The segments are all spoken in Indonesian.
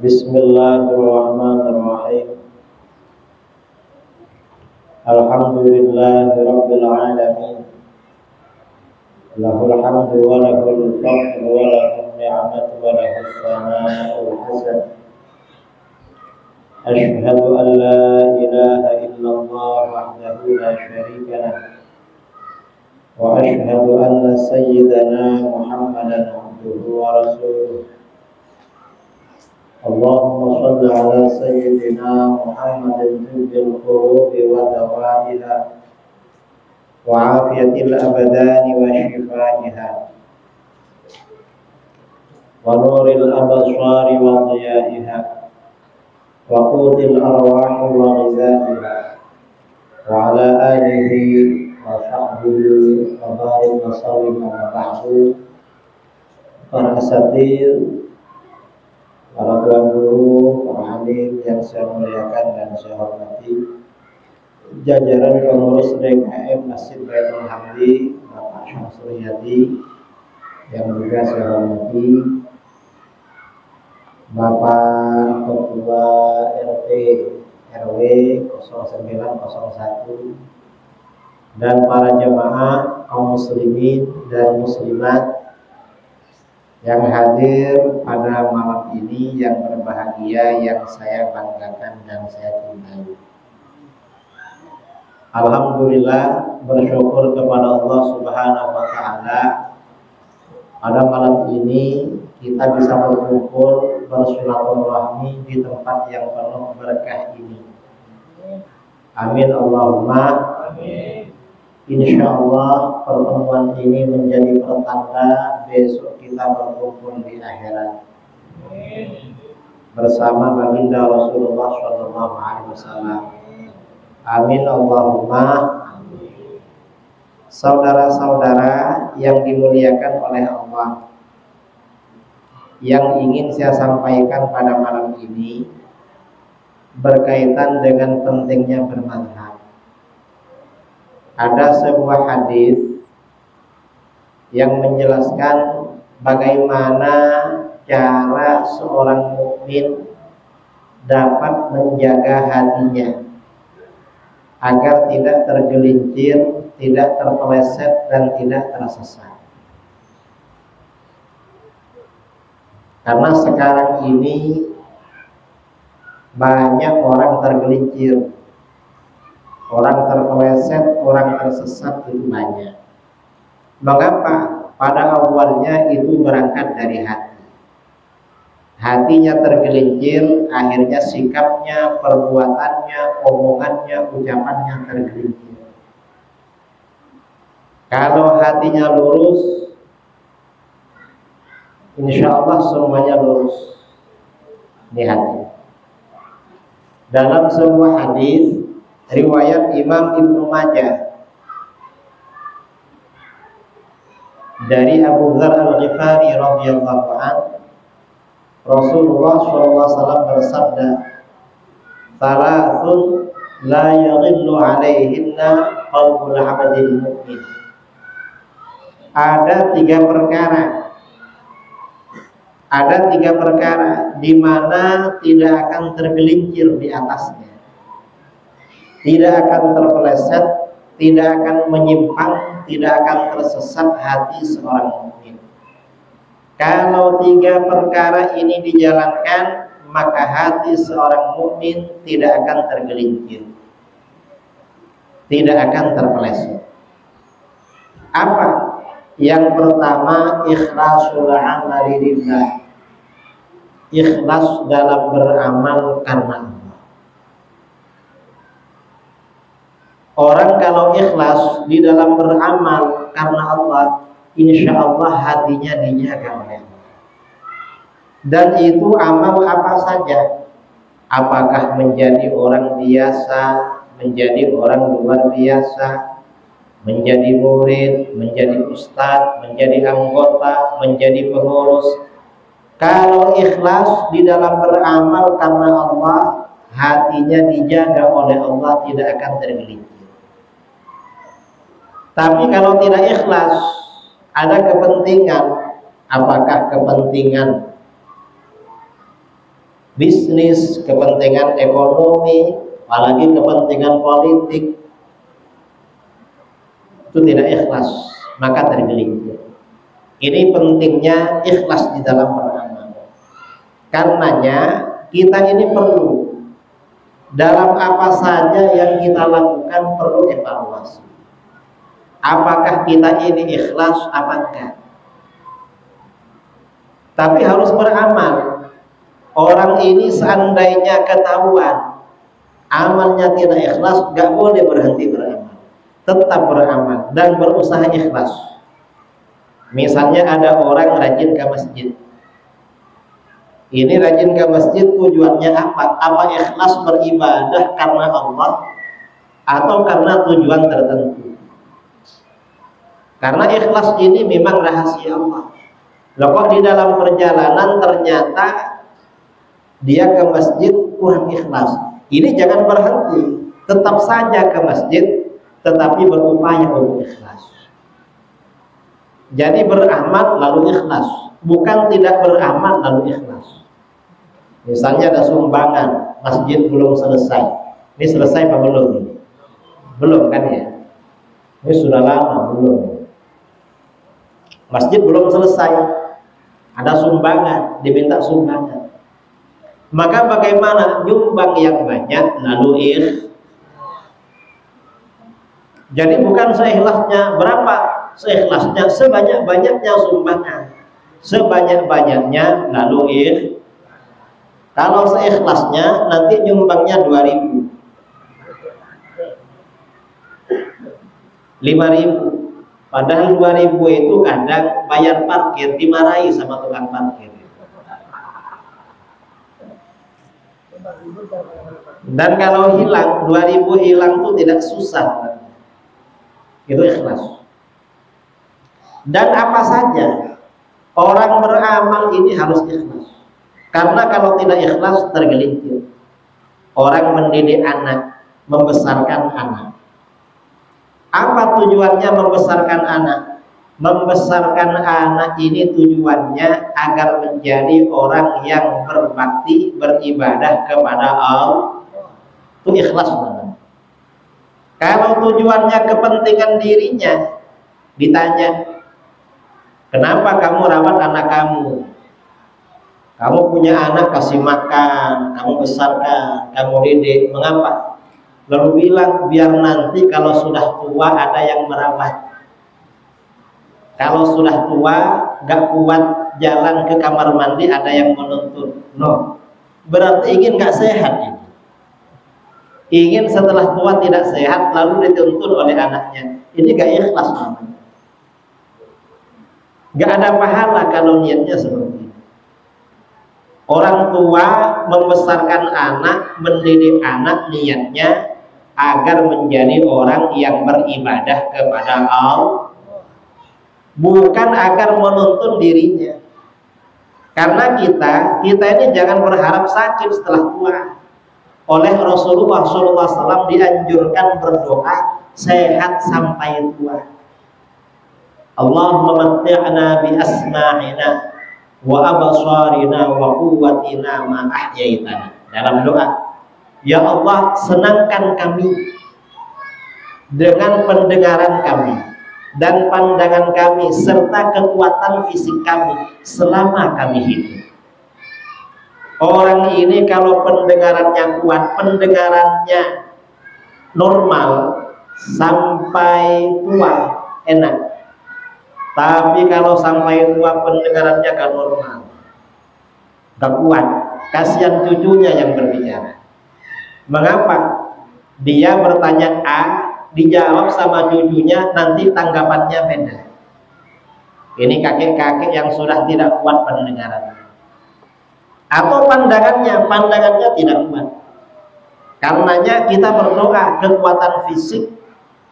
Bismillahirrahmanirrahim. Alhamdulillahirabbil alamin. Lahul hamdu wa lahul fadlu wa lahun ni'matu wa lahus sana'ul hasan. Ashhadu an la ilaha illallah wahdahu la syarika lah. Wa ashhadu anna sayyidana Muhammadan abduhu wa rasuluh. Allahumma shalli ala sayyidina Muhammadin tibbil qulubi wa dawaiha wa afiyatil abdani wa shifaiha wa nuril absari wa dhiyaiha wa qutil arwahi wa ghizaiha wa ala alihi wa sahbihi wa barik wa sallim wa ba'du. Para asatir, para tuan guru, para hadir yang saya muliakan dan saya hormati, jajaran pengurus DKM Masjid Baitul Hamdi, Bapak Syamsul Yadi, yang juga saya hormati, Bapak Ketua RT RW 0901, dan para jemaah kaum muslimin dan muslimat yang hadir pada malam ini yang berbahagia, yang saya banggakan dan saya cintai. Alhamdulillah, bersyukur kepada Allah Subhanahu wa Ta'ala, pada malam ini kita bisa berkumpul bersilaturahmi di tempat yang penuh berkah ini. Amin Allahumma amin. Insyaallah pertemuan ini menjadi pertanda besok kita berkumpul di akhirat bersama baginda Rasulullah Shallallahu Alaihi Wasallam. Amin Allahumma amin. Saudara-saudara yang dimuliakan oleh Allah, yang ingin saya sampaikan pada malam ini berkaitan dengan pentingnya bermadhab. Ada sebuah hadis yang menjelaskan bagaimana cara seorang mukmin dapat menjaga hatinya agar tidak tergelincir, tidak terpeleset dan tidak tersesat. Karena sekarang ini banyak orang tergelincir, orang terpeleset, orang tersesat itu banyak. Mengapa? Pada awalnya itu berangkat dari hati. Hatinya tergelincir, akhirnya sikapnya, perbuatannya, omongannya, ucapannya tergelincir. Kalau hatinya lurus, insya Allah semuanya lurus di hati. Dalam sebuah hadis riwayat Imam Ibnu Majah dari Abu Dzar Al-Ghifari radhiyallahu anhu, Rasulullah SAW bersabda, "Thalathun la yaghillu 'alaihinna qalbul 'abdil mu'min." Ada tiga perkara di mana tidak akan tergelincir di atasnya, tidak akan terpeleset, tidak akan menyimpang, tidak akan tersesat hati seorang mukmin. Kalau tiga perkara ini dijalankan, maka hati seorang mukmin tidak akan tergelincir, tidak akan terpeleset. Apa? Yang pertama, ikhlasul amali lillah. Ikhlas dalam beramal karena Allah. Orang kalau ikhlas di dalam beramal karena Allah, insya Allah hatinya dijaga oleh Allah. Dan itu amal apa saja, apakah menjadi orang biasa, menjadi orang luar biasa, menjadi murid, menjadi ustadz, menjadi anggota, menjadi pengurus. Kalau ikhlas di dalam beramal karena Allah, hatinya dijaga oleh Allah, tidak akan tergelincir. Tapi kalau tidak ikhlas, ada kepentingan. Apakah kepentingan bisnis, kepentingan ekonomi, apalagi kepentingan politik, itu tidak ikhlas, maka tergelincir. Ini pentingnya ikhlas di dalam beramal. Karenanya kita ini perlu dalam apa saja yang kita lakukan perlu evaluasi. Apakah kita ini ikhlas apa enggak? Tapi harus beramal. Orang ini seandainya ketahuan amalnya tidak ikhlas, enggak boleh berhenti beramal. Tetap beramal dan berusaha ikhlas. Misalnya ada orang rajin ke masjid. Ini rajin ke masjid tujuannya apa? Apa ikhlas beribadah karena Allah atau karena tujuan tertentu? Karena ikhlas ini memang rahasia Allah. Loh kok di dalam perjalanan ternyata dia ke masjid kurang ikhlas. Ini jangan berhenti, tetap saja ke masjid, tetapi berupaya untuk ikhlas. Jadi beramal lalu ikhlas, bukan tidak beramal lalu ikhlas. Misalnya ada sumbangan, masjid belum selesai. Ini selesai apa belum? Belum kan ya? Ini sudah lama belum. Masjid belum selesai, ada sumbangan, diminta sumbangan. Maka bagaimana? Nyumbang yang banyak lalu jadi bukan seikhlasnya. Berapa seikhlasnya? Sebanyak-banyaknya sumbangan, sebanyak-banyaknya lalu kalau seikhlasnya nanti nyumbangnya 2.000, 5.000. Padahal 2.000 itu kadang bayar parkir dimarahi sama tukang parkir. Dan kalau hilang 2.000 hilang itu tidak susah. Itu ikhlas. Dan apa saja orang beramal ini harus ikhlas. Karena kalau tidak ikhlas tergelincir. Orang mendidik anak, membesarkan anak. Apa tujuannya membesarkan anak? Membesarkan anak ini tujuannya agar menjadi orang yang berbakti, beribadah kepada Allah. Itu ikhlas banget. Kalau tujuannya kepentingan dirinya, ditanya, kenapa kamu rawat anak kamu? Kamu punya anak, kasih makan, kamu besarkan, kamu didik. Mengapa? Lalu bilang, biar nanti kalau sudah tua ada yang merawat. Kalau sudah tua, gak kuat jalan ke kamar mandi, ada yang menuntun. No, berarti ingin gak sehat ini. Ingin setelah tua tidak sehat, lalu dituntun oleh anaknya. Ini gak ikhlas namanya. Gak ada pahala kalau niatnya seperti ini. Orang tua membesarkan anak, mendidik anak, niatnya agar menjadi orang yang beribadah kepada Allah, bukan agar menuntun dirinya. Karena kita ini jangan berharap sakit setelah tua. Oleh Rasulullah SAW dianjurkan berdoa sehat sampai tua. Allahumma matti'na bi asma'ina wa abasarina wa quwwatina ma ahyaitana. Dalam doa, ya Allah, senangkan kami dengan pendengaran kami dan pandangan kami serta kekuatan fisik kami selama kami hidup. Orang ini kalau pendengarannya kuat, pendengarannya normal sampai tua enak. Tapi kalau sampai tua pendengarannya gak normal, gak kuat, kasihan cucunya yang berbicara. Mengapa? Dia bertanya A, dijawab sama cucunya, nanti tanggapannya beda. Ini kakek-kakek yang sudah tidak kuat pendengarannya. Atau pandangannya tidak kuat. Karenanya kita berdoa kekuatan fisik,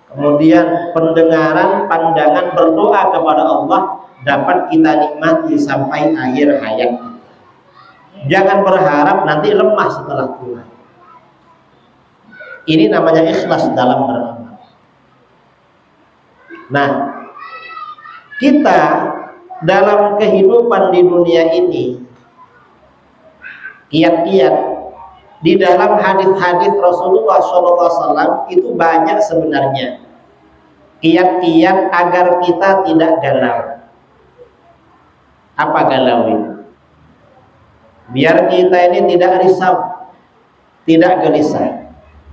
kemudian pendengaran, pandangan, berdoa kepada Allah dapat kita nikmati sampai akhir hayat. Jangan berharap nanti lemah setelah tua. Ini namanya ikhlas dalam beramal. Nah, kita dalam kehidupan di dunia ini Kiat-kiat di dalam hadis-hadis Rasulullah SAW itu banyak sebenarnya. Kiat-kiat agar kita tidak galau. Apa galau ini? Biar kita ini tidak risau, tidak gelisah.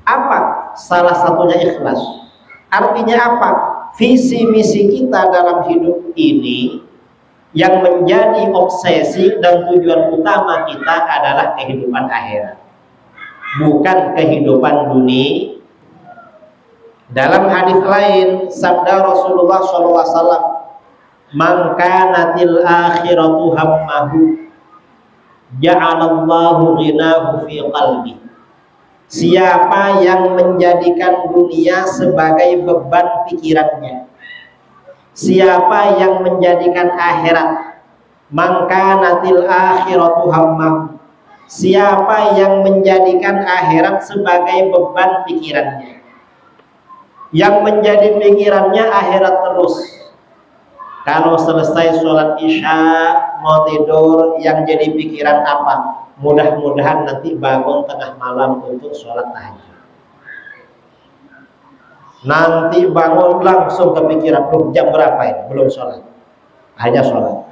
Apa? Salah satunya ikhlas. Artinya apa? Visi misi kita dalam hidup ini yang menjadi obsesi dan tujuan utama kita adalah kehidupan akhirat, bukan kehidupan dunia. Dalam hadis lain sabda Rasulullah SAW, "Man kanatil akhiratu hammahu, ja'alallahu ghinahu fi qalbi." Siapa yang menjadikan dunia sebagai beban pikirannya, siapa yang menjadikan akhirat, man kanatil akhiratu hammahu, siapa yang menjadikan akhirat sebagai beban pikirannya, yang menjadi pikirannya akhirat terus. Kalau selesai sholat isya mau tidur, yang jadi pikiran apa? Mudah-mudahan nanti bangun tengah malam untuk sholat tahajud. Nanti bangun langsung kepikiran, jam berapa ini? Belum sholat, hanya sholat.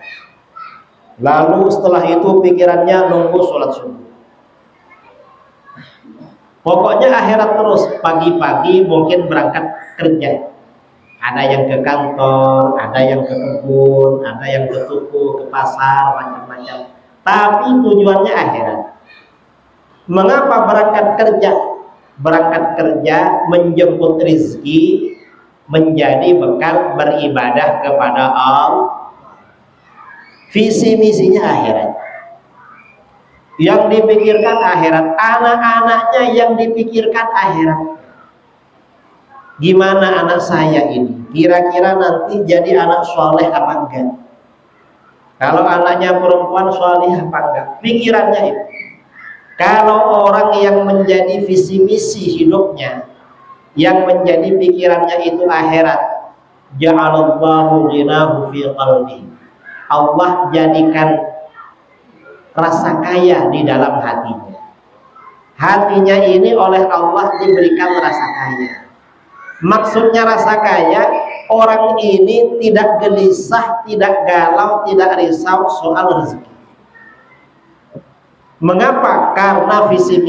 Lalu setelah itu pikirannya nunggu sholat subuh. Pokoknya akhirat terus. Pagi-pagi mungkin berangkat kerja, ada yang ke kantor, ada yang ke kebun, ada yang ke toko, ke pasar, macam-macam. Tapi tujuannya akhirat. Mengapa berangkat kerja? Berangkat kerja menjemput rizki, menjadi bekal beribadah kepada Allah. Visi misinya akhirat. Yang dipikirkan akhirat, anak-anaknya yang dipikirkan akhirat. Gimana anak saya ini? Kira-kira nanti jadi anak soleh apa enggak? Kalau anaknya perempuan soleh apa enggak? Pikirannya itu. Kalau orang yang menjadi visi misi hidupnya, yang menjadi pikirannya itu akhirat, ja'alallahu ghinahu fi qalbi. Allah jadikan rasa kaya di dalam hatinya. Hatinya ini oleh Allah diberikan rasa kaya. Maksudnya rasa kaya, orang ini tidak gelisah, tidak galau, tidak risau soal rezeki. Mengapa? Karena visi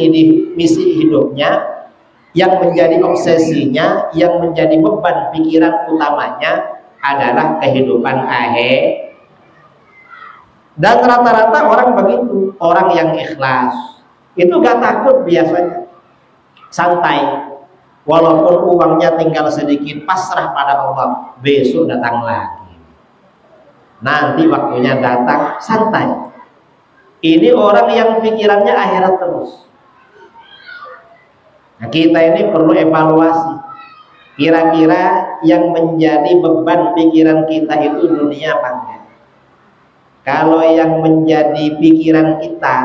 misi hidupnya yang menjadi obsesinya, yang menjadi beban pikiran utamanya adalah kehidupan akhir. Dan rata-rata orang begitu, orang yang ikhlas itu gak takut biasanya, santai. Walaupun uangnya tinggal sedikit, pasrah pada Allah, besok datang lagi, nanti waktunya datang, santai. Ini orang yang pikirannya akhirat terus. Nah, kita ini perlu evaluasi. Kira-kira yang menjadi beban pikiran kita itu dunia apa enggak? Kalau yang menjadi pikiran kita,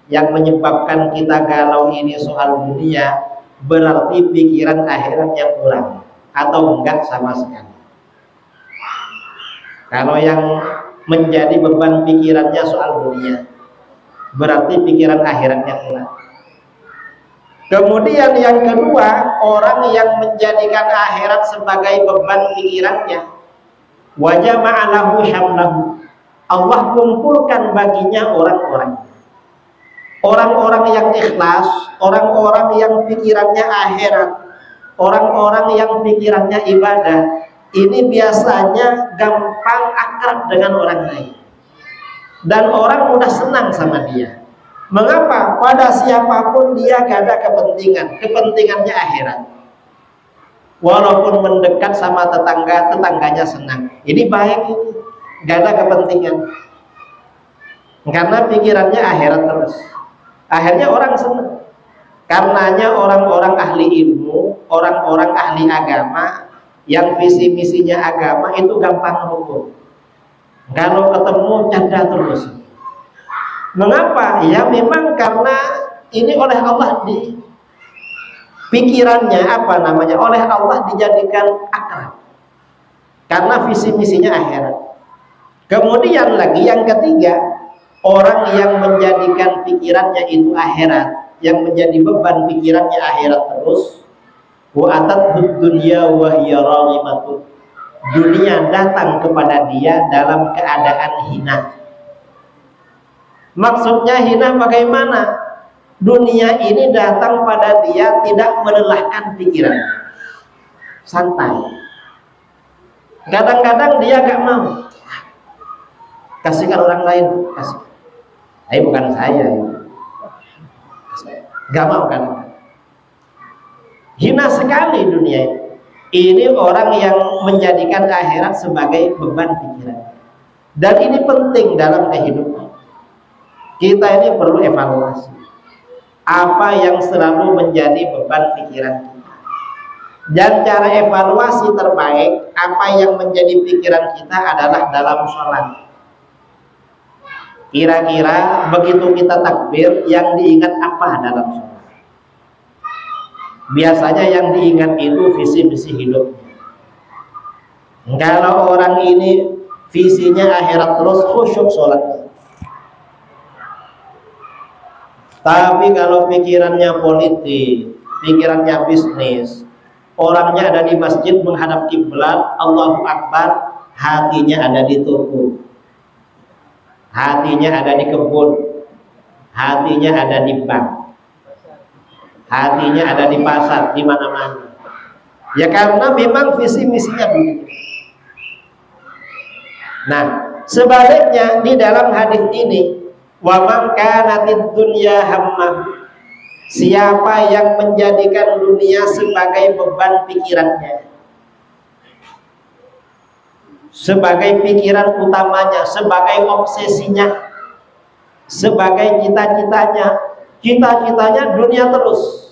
yang menyebabkan kita galau ini soal dunia, berarti pikiran akhiratnya kurang atau enggak sama sekali. Kalau yang menjadi beban pikirannya soal dunia, berarti pikiran akhiratnya kurang. Kemudian yang kedua, orang yang menjadikan akhirat sebagai beban pikirannya, wa jama'alahu syamlahu, Allah kumpulkan baginya orang-orang yang ikhlas, orang-orang yang pikirannya akhirat, orang-orang yang pikirannya ibadah. Ini biasanya gampang akrab dengan orang lain, dan orang mudah senang sama dia. Mengapa? Pada siapapun dia gak ada kepentingannya akhirat. Walaupun mendekat sama tetangga, tetangganya senang. Ini baik, ini gak ada kepentingan, karena pikirannya akhirat terus. Akhirnya orang senang. Karenanya orang-orang ahli ilmu, orang-orang ahli agama yang visi misinya agama itu gampang rukun. Kalau ketemu canda terus. Mengapa? Ya memang karena ini oleh Allah di pikirannya oleh Allah dijadikan akrab. Karena visi misinya akhirat. Kemudian lagi yang ketiga, Orang yang menjadikan pikirannya itu akhirat, yang menjadi beban pikirannya akhirat terus, wa atat dunya wa hiya raghimatun. Dunia datang kepada dia dalam keadaan hina. Maksudnya hina bagaimana? Dunia ini datang pada dia tidak melelahkan pikiran, santai. Kadang-kadang dia gak mau, kasihkan orang lain, kasih. Bukan saya, gak mau kan? Hina sekali dunia ini. Ini orang yang menjadikan akhirat sebagai beban pikiran. Dan ini penting dalam kehidupan. Kita ini perlu evaluasi. Apa yang selalu menjadi beban pikiran kita. Dan cara evaluasi terbaik, apa yang menjadi pikiran kita adalah dalam sholat. Kira-kira begitu kita takbir, yang diingat apa dalam sholat? Biasanya yang diingat itu visi-visi hidupnya. Kalau orang ini visinya akhirat terus, khusyuk sholatnya. Tapi kalau pikirannya politik, pikirannya bisnis, orangnya ada di masjid menghadap kiblat, Allahu Akbar, hatinya ada di toko, hatinya ada di kebun, hatinya ada di bank, hatinya ada di pasar, di mana-mana. Ya karena memang visi misinya begitu. Nah, sebaliknya di dalam hadis ini, wa man kanatid dunya hammah, siapa yang menjadikan dunia sebagai beban pikirannya, sebagai pikiran utamanya, sebagai obsesinya, sebagai cita-citanya, cita-citanya dunia terus,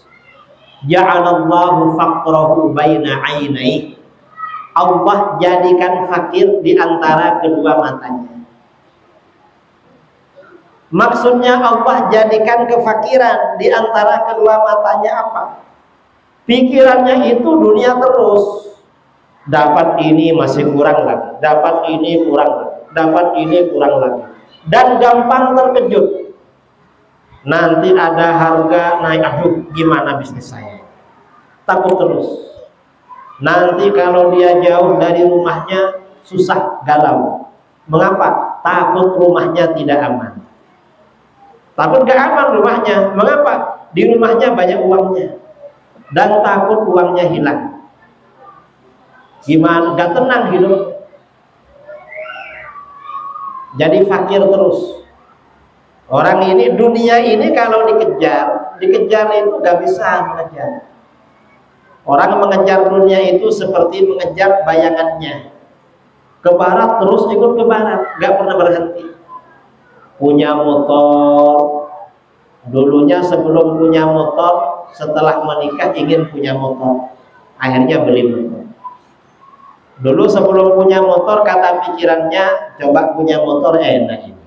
ja'alallahu faqrahu baina ainaihi, Allah jadikan fakir di antara kedua matanya. Maksudnya Allah jadikan kefakiran di antara kedua matanya apa? Pikirannya itu dunia terus. Dapat ini masih kurang lagi, dapat ini kurang lagi, dapat ini kurang lagi. Dan gampang terkejut. Nanti ada harga naik, aduh gimana bisnis saya? Takut terus. Nanti kalau dia jauh dari rumahnya susah, galau. Mengapa? Takut rumahnya tidak aman. Takut gak aman rumahnya. Mengapa? Di rumahnya banyak uangnya dan takut uangnya hilang. Gimana? Gak tenang hidup. Jadi fakir terus. Orang ini, dunia ini kalau dikejar itu gak bisa mengejar. Orang mengejar dunia itu seperti mengejar bayangannya. Ke barat terus ikut ke barat, gak pernah berhenti. Punya motor, dulunya sebelum punya motor, setelah menikah ingin punya motor, akhirnya beli motor. Dulu sebelum punya motor kata pikirannya, coba punya motor enak ini.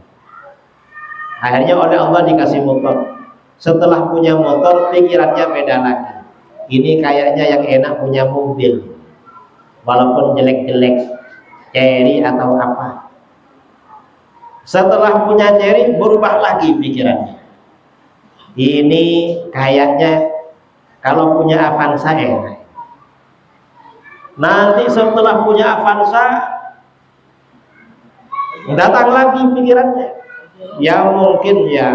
Akhirnya oleh Allah dikasih motor. Setelah punya motor pikirannya beda lagi. Ini kayaknya yang enak punya mobil, walaupun jelek-jelek, Cherry atau apa. Setelah punya Cherry berubah lagi pikirannya. Ini kayaknya kalau punya Avanza enak. Nanti setelah punya Avanza datang lagi pikirannya, ya mungkin ya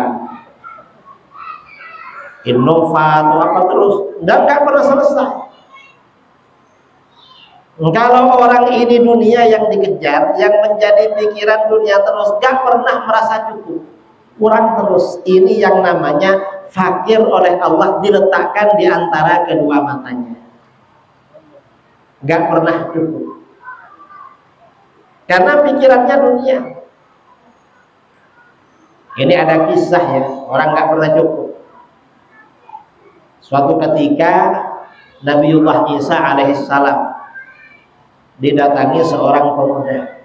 Innova atau apa terus, dan gak pernah selesai. Kalau orang ini dunia yang dikejar, yang menjadi pikiran dunia terus, gak pernah merasa cukup, kurang terus. Ini yang namanya fakir oleh Allah, diletakkan di antara kedua matanya, gak pernah cukup karena pikirannya dunia. Ini ada kisah ya, orang gak pernah cukup. Suatu ketika Nabiullah Isa alaihissalam didatangi seorang pemuda.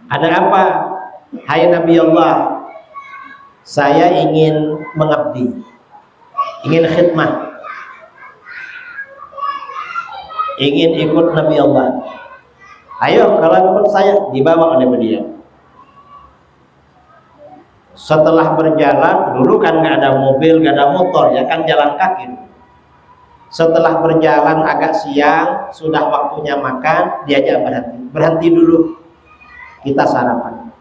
Ada apa? Hai Nabi Allah, saya ingin mengabdi, ingin khidmah, ingin ikut Nabi Allah. Ayo kalau ikut saya, dibawa oleh beliau. Setelah berjalan, dulu kan nggak ada mobil, nggak ada motor, ya kan jalan kaki. Setelah berjalan agak siang, sudah waktunya makan, diajak berhenti dulu, kita sarapan.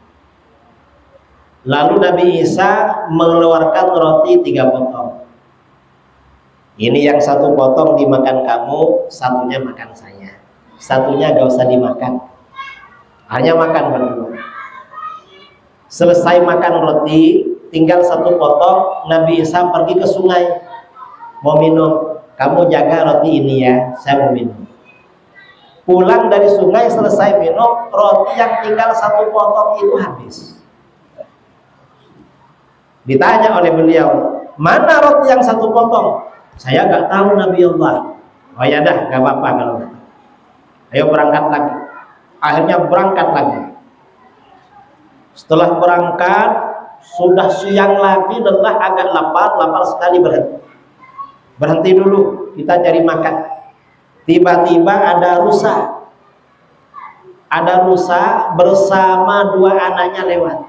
Lalu Nabi Isa mengeluarkan roti 3 potong. Ini yang 1 potong dimakan kamu, satunya makan saya. Satunya gak usah dimakan, hanya makan berdua. Selesai makan roti, tinggal 1 potong, Nabi Isa pergi ke sungai, mau minum. Kamu jaga roti ini ya, saya mau minum. Pulang dari sungai selesai minum, roti yang tinggal 1 potong itu habis. Ditanya oleh beliau, mana roti yang 1 potong? Saya nggak tahu Nabi Allah. Oh ya dah, nggak apa-apa kalau. Ayo berangkat lagi. Akhirnya berangkat lagi. Setelah berangkat, sudah siang lagi, lelah, agak lapar sekali, berhenti dulu, kita cari makan. Tiba-tiba ada rusa bersama 2 anaknya lewat.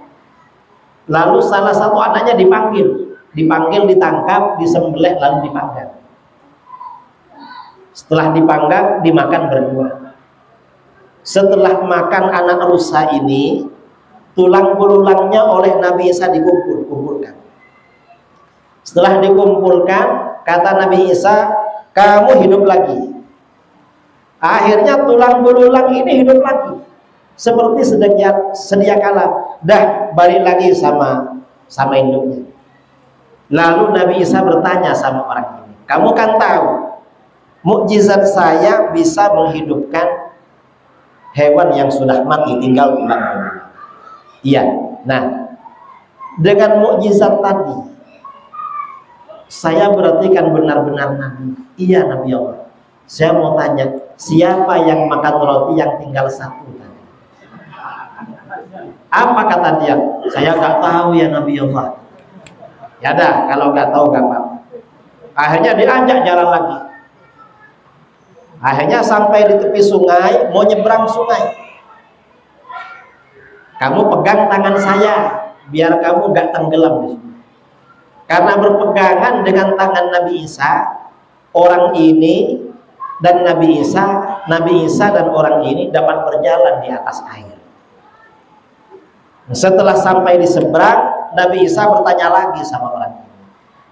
Lalu salah satu anaknya dipanggil, ditangkap, disembelih, lalu dipanggang. Setelah dipanggang, dimakan berdua. Setelah makan anak rusa ini, tulang belulangnya oleh Nabi Isa dikumpulkan. Setelah dikumpulkan, kata Nabi Isa, kamu hidup lagi. Akhirnya tulang belulang ini hidup lagi, seperti sedia kala. Dah balik lagi sama induknya. Lalu Nabi Isa bertanya sama orang ini, kamu kan tahu mukjizat saya bisa menghidupkan hewan yang sudah mati, tinggal tulang belulang. Iya. Nah, dengan mukjizat tadi, saya berarti kan benar-benar Nabi. Iya Nabi Allah. Saya mau tanya, siapa yang makan roti yang tinggal 1 tadi? Apa kata dia? Saya nggak tahu ya Nabi Allah. Ya dah, kalau nggak tahu nggak apa-apa. Akhirnya diajak jalan lagi. Akhirnya sampai di tepi sungai, mau nyebrang sungai. Kamu pegang tangan saya, biar kamu nggak tenggelam di sini. Karena berpegangan dengan tangan Nabi Isa, orang ini dan Nabi Isa dan orang ini dapat berjalan di atas air. Setelah sampai di seberang, Nabi Isa bertanya lagi sama orang ini,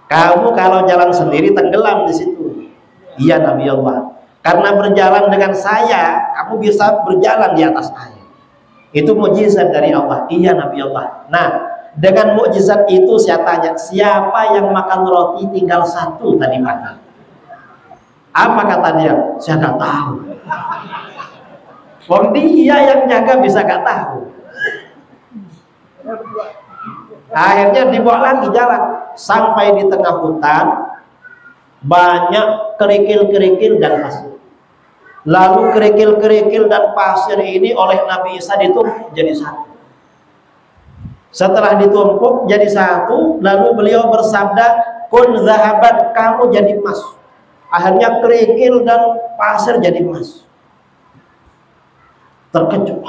kamu kalau jalan sendiri tenggelam di situ. Iya Nabi Allah. Karena berjalan dengan saya, kamu bisa berjalan di atas air. Itu mukjizat dari Allah. Iya Nabi Allah. Nah, dengan mukjizat itu saya tanya, siapa yang makan roti tinggal 1 tadi pagi? Apa kata dia? Saya nggak tahu. Wong dia yang jaga bisa nggak tahu. Akhirnya dibawa lagi jalan sampai di tengah hutan, banyak kerikil-kerikil dan pasir. Lalu kerikil-kerikil dan pasir ini oleh Nabi Isa ditumpuk jadi 1. Setelah ditumpuk jadi 1, lalu beliau bersabda, kun zahaban, kamu jadi emas. Akhirnya kerikil dan pasir jadi emas. Terkejut.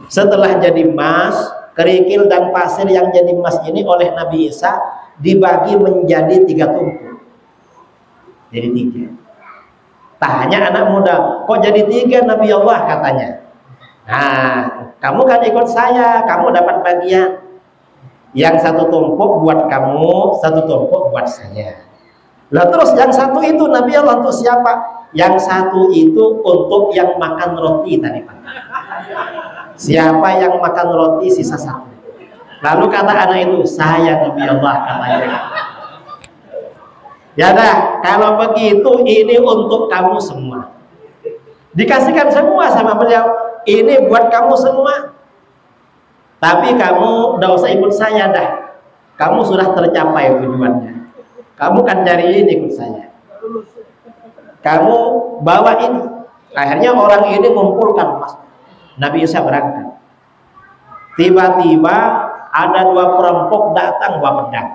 Setelah jadi emas, kerikil dan pasir yang jadi emas ini oleh Nabi Isa dibagi menjadi 3 tumpuk. Jadi 3. Tanya anak muda, kok jadi 3 Nabi Allah katanya. Nah, kamu kan ikut saya, kamu dapat bagian. Yang 1 tumpuk buat kamu, 1 tumpuk buat saya. Lah terus yang 1 itu Nabi Allah untuk siapa? Yang 1 itu untuk yang makan roti tadi Pak. Siapa yang makan roti sisa 1. Lalu kata anak itu, saya Nabi Allah katanya. Ya dah, kalau begitu ini untuk kamu semua. Dikasihkan semua sama beliau. Ini buat kamu semua. Tapi kamu tidak usah ikut saya dah. Kamu sudah tercapai tujuannya. Kamu kan cari ini ikut saya. Kamu bawa ini. Akhirnya orang ini mengumpulkan emas. Nabi Isa berangkat. Tiba-tiba ada 2 perampok datang bawa pedang.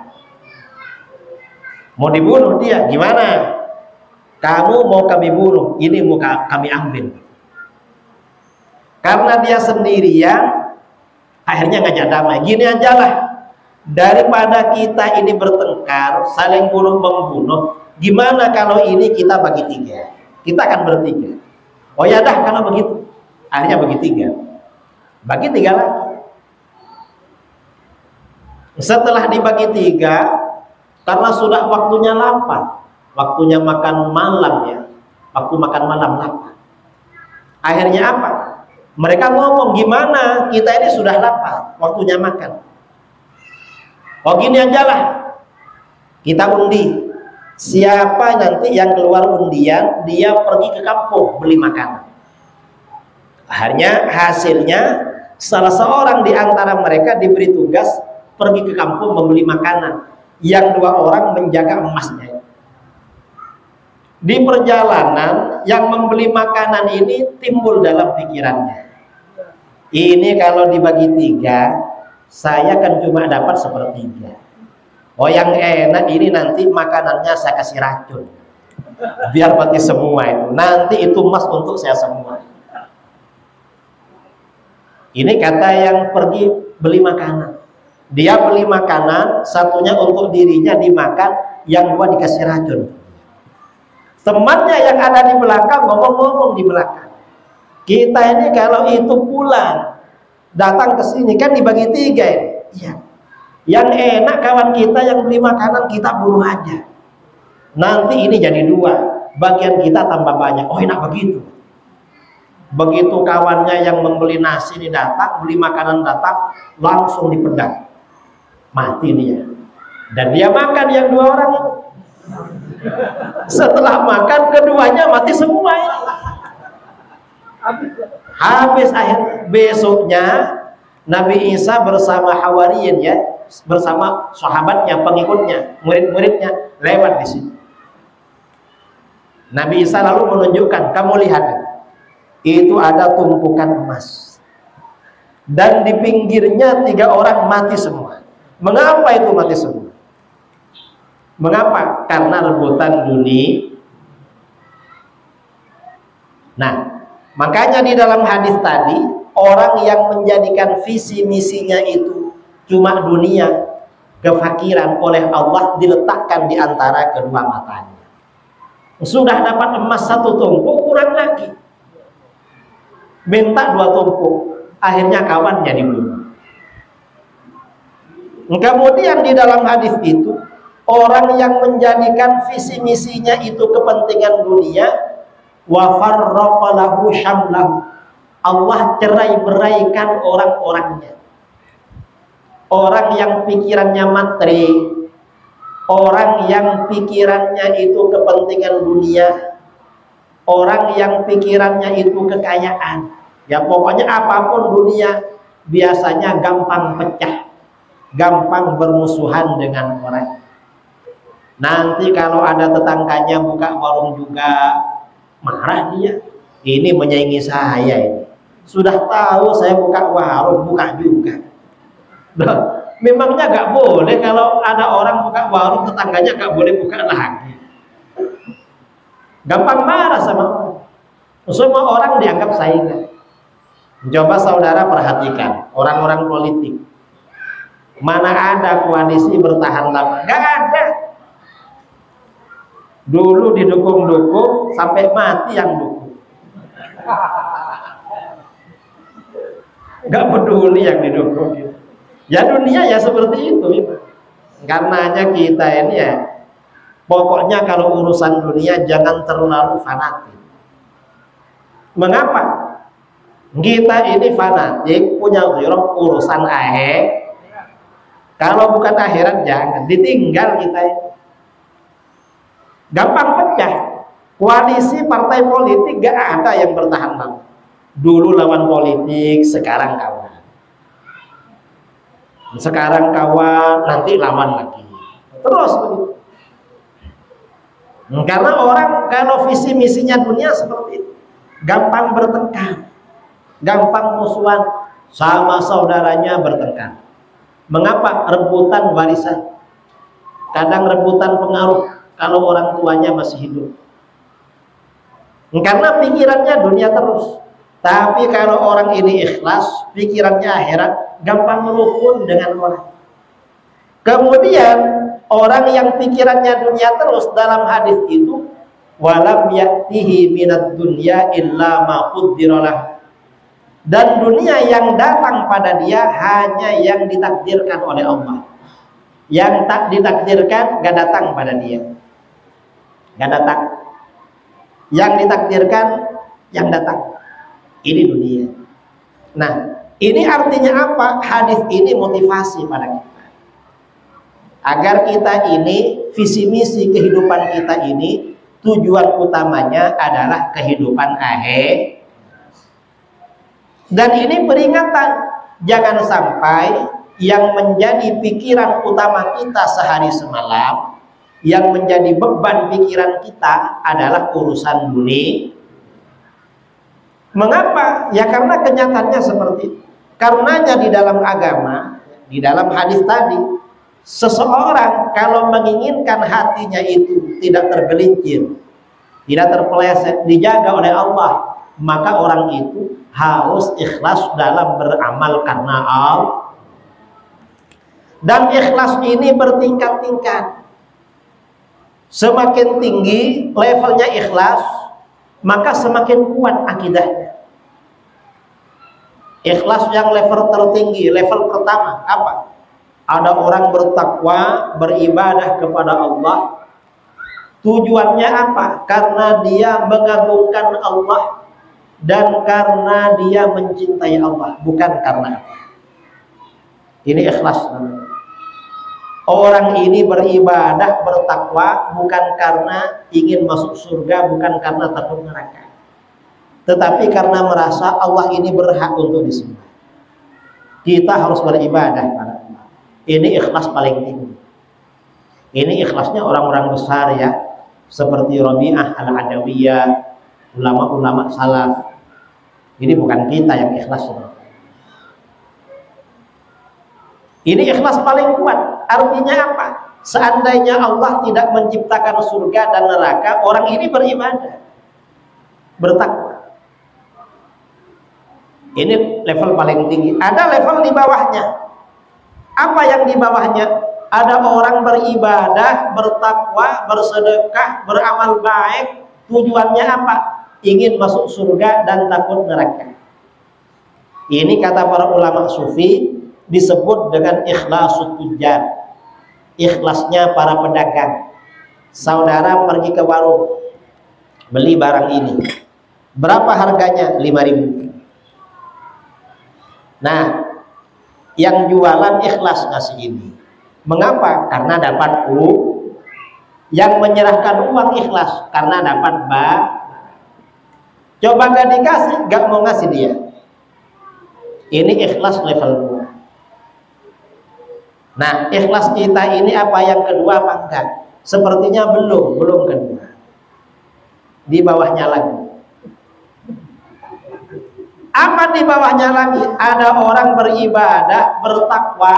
Mau dibunuh dia, gimana? Kamu mau kami bunuh, ini mau kami ambil. Karena dia sendirian, akhirnya ngajak damai. Gini aja lah, daripada kita ini bertengkar, saling bunuh membunuh, gimana kalau ini kita bagi tiga? Kita akan bertiga. Oh ya dah kalau begitu. Akhirnya bagi tiga. Bagi tiga lagi. Setelah dibagi tiga, karena sudah waktunya lapar, waktunya makan malam ya, waktu makan malam lapar. Akhirnya apa? Mereka ngomong, gimana? Kita ini sudah lapar, waktunya makan. Oh gini aja lah, kita undi. Siapa nanti yang keluar undian, dia pergi ke kampung beli makanan. Akhirnya hasilnya salah seorang di antara mereka diberi tugas pergi ke kampung membeli makanan. Yang dua orang menjaga emasnya. Di perjalanan yang membeli makanan ini timbul dalam pikirannya, ini kalau dibagi tiga, saya kan cuma dapat sepertiga. Oh yang enak ini nanti makanannya saya kasih racun, biar mati semua itu. Nanti itu emas untuk saya semua. Ini kata yang pergi beli makanan. Dia beli makanan, satunya untuk dirinya dimakan, yang dua dikasih racun. Temannya yang ada di belakang ngomong-ngomong di belakang, kita ini kalau itu pulang datang ke sini kan dibagi tiga ini. Iya. Yang enak kawan kita yang beli makanan kita bunuh aja. Nanti ini jadi dua, bagian kita tambah banyak. Oh enak begitu. Begitu kawannya yang membeli nasi ini datang, beli makanan datang, langsung dipedang. Mati dia. Dan dia makan yang dua orang itu. Setelah makan keduanya mati semua ini. Habis akhir besoknya Nabi Isa bersama Hawariyin ya, bersama sahabatnya, pengikutnya, murid-muridnya lewat di sini. Nabi Isa lalu menunjukkan, kamu lihat itu ada tumpukan emas. Dan di pinggirnya 3 orang mati semua. Mengapa itu mati semua? Mengapa? Karena rebutan dunia. Nah, makanya di dalam hadis tadi, orang yang menjadikan visi misinya itu cuma dunia, kefakiran, oleh Allah diletakkan di antara kedua matanya. Sudah dapat emas 1 tumpuk, kurang lagi. Minta 2 tumpuk, akhirnya kawannya dibunuh. Kemudian di dalam hadis itu, orang yang menjadikan visi misinya itu kepentingan dunia, wa farraqa lahu syamlahu, Allah cerai-beraikan orang-orangnya. Orang yang pikirannya materi, orang yang pikirannya itu kepentingan dunia, orang yang pikirannya itu kekayaan, ya pokoknya apapun dunia, biasanya gampang pecah, gampang bermusuhan dengan orang. Nanti kalau ada tetangganya buka warung juga, marah dia. Ini menyaingi saya ini. Sudah tahu saya buka warung, buka juga. Nah, memangnya gak boleh kalau ada orang buka warung, tetangganya gak boleh buka lagi. Gampang marah sama orang. Semua orang dianggap saingan. Coba saudara perhatikan orang-orang politik. Mana ada koalisi bertahan lama? Gak ada. Dulu didukung-dukung sampai mati yang dukung. Gak peduli yang didukung. Ya dunia ya seperti itu. Karenanya kita ini ya, pokoknya kalau urusan dunia jangan terlalu fanatik. Mengapa? Kita ini fanatik, punya urusan akhir. Kalau bukan akhirat jangan, ditinggal kita ini. Gampang pecah. Koalisi partai politik gak ada yang bertahan lama. Dulu lawan politik, sekarang kawan. Sekarang kawan, nanti lawan lagi. Terus begitu. Karena orang kalau visi misinya dunia seperti itu, gampang bertengkar, gampang musuhan, sama saudaranya bertengkar. Mengapa? Rebutan warisan, kadang rebutan pengaruh kalau orang tuanya masih hidup. Karena pikirannya dunia terus. Tapi kalau orang ini ikhlas, pikirannya akhirat, gampang merukun dengan orang. Kemudian orang yang pikirannya dunia terus, dalam hadis itu, walam ya'tihi minad dunya illa ma qaddaralah. Dan dunia yang datang pada dia hanya yang ditakdirkan oleh Allah. Yang tak ditakdirkan gak datang pada dia. Gak datang. Yang ditakdirkan yang datang. Ini dunia. Nah, ini artinya apa? Hadis ini motivasi pada kita. Agar kita ini, visi misi kehidupan kita ini, tujuan utamanya adalah kehidupan akhir. Dan ini peringatan, jangan sampai yang menjadi pikiran utama kita sehari semalam, yang menjadi beban pikiran kita adalah urusan dunia. Mengapa? Ya karena kenyataannya seperti itu. Karenanya di dalam agama, di dalam hadis tadi, seseorang kalau menginginkan hatinya itu tidak tergelincir, tidak terpeleset, dijaga oleh Allah, maka orang itu harus ikhlas dalam beramal karena Allah. Dan ikhlas ini bertingkat-tingkat. Semakin tinggi levelnya ikhlas, maka semakin kuat akidahnya. Ikhlas yang level tertinggi, level pertama apa? Ada orang bertakwa, beribadah kepada Allah. Tujuannya apa? Karena dia mengagungkan Allah dan karena dia mencintai Allah, bukan karena apa. Ini ikhlas. Orang ini beribadah, bertakwa bukan karena ingin masuk surga, bukan karena takut neraka, tetapi karena merasa Allah ini berhak untuk disembah. Kita harus beribadah pada Allah. Ini ikhlas paling tinggi. Ini ikhlasnya orang-orang besar ya, seperti Rabi'ah al-Adawiyah, ulama-ulama salaf. Ini bukan kita yang ikhlas. Ini ikhlas paling kuat. Artinya apa? Seandainya Allah tidak menciptakan surga dan neraka, orang ini beribadah, bertakwa. Ini level paling tinggi. Ada level di bawahnya. Apa yang di bawahnya? Ada orang beribadah, bertakwa, bersedekah, beramal baik. Tujuannya apa? Ingin masuk surga dan takut neraka. Ini kata para ulama sufi disebut dengan ikhlasul tujjar. Ikhlasnya para pedagang. Saudara pergi ke warung, beli barang ini. Berapa harganya? 5.000. Nah, yang jualan ikhlas ngasih ini. Mengapa? Karena dapat uang. Yang menyerahkan uang ikhlas karena dapat coba gak dikasih, gak mau ngasih dia. Ini ikhlas level 2. Nah, ikhlas kita ini apa yang kedua apa enggak? Sepertinya belum kedua. Di bawahnya lagi. Apa di bawahnya lagi? Ada orang beribadah, bertakwa,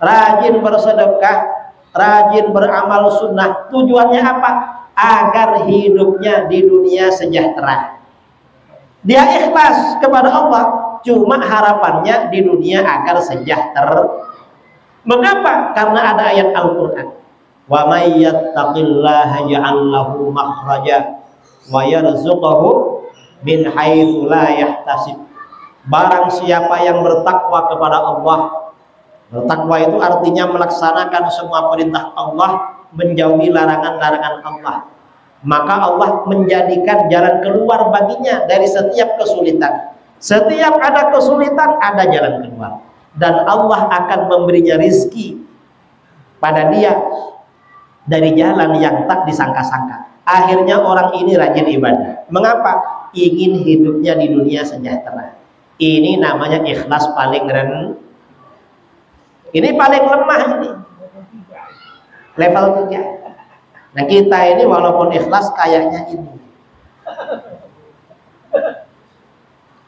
rajin bersedekah, rajin beramal sunnah. Tujuannya apa? Agar hidupnya di dunia sejahtera. Dia ikhlas kepada Allah, cuma harapannya di dunia agar sejahtera. Mengapa? Karena ada ayat Al-Quran. Wa may yattaqillaha yaj'al lahu makhraja wa yarzuqhu min haitsu la yahtasib. Barang siapa yang bertakwa kepada Allah, bertakwa itu artinya melaksanakan semua perintah Allah, menjauhi larangan-larangan Allah, maka Allah menjadikan jalan keluar baginya dari setiap kesulitan. Setiap ada kesulitan, ada jalan keluar, dan Allah akan memberinya rizki pada dia dari jalan yang tak disangka-sangka. Akhirnya orang ini rajin ibadah. Mengapa? Ingin hidupnya di dunia sejahtera. Ini namanya ikhlas paling rendah. Ini paling lemah ini. Level 3. Nah, kita ini walaupun ikhlas kayaknya ini.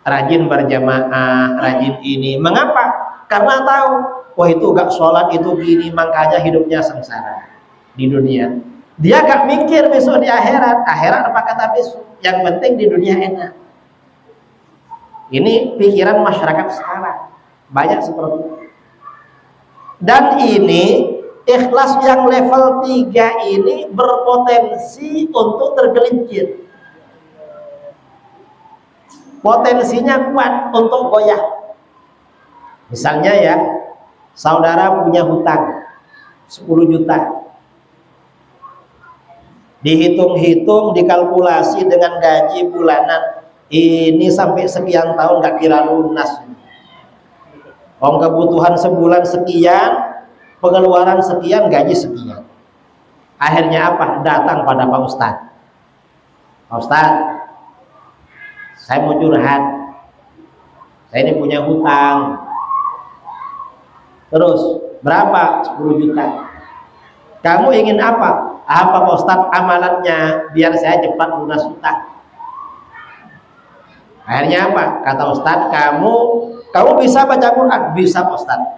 Rajin berjamaah, rajin ini. Mengapa? Karena tahu, wah itu gak sholat itu gini, makanya hidupnya sengsara di dunia. Dia gak mikir besok di akhirat. Akhirat apa kata besok? Yang penting di dunia enak. Ini pikiran masyarakat sekarang banyak seperti itu. Dan ini ikhlas yang level 3 ini berpotensi untuk tergelincir. Potensinya kuat untuk goyah. Misalnya ya, saudara punya hutang 10 juta. Dihitung-hitung, dikalkulasi dengan gaji bulanan, ini sampai sekian tahun gak kira lunas. Kebutuhan sebulan sekian, pengeluaran sekian, gaji sekian. Akhirnya apa? Datang pada Pak Ustadz. Pak Ustadz, saya mau curhat. Saya ini punya hutang. Terus berapa? 10 juta. Kamu ingin apa? Apa Pak Ustadz amalannya biar saya cepat lunas hutang? Akhirnya apa? Kata Ustadz, kamu bisa baca Quran? Bisa Pak Ustadz.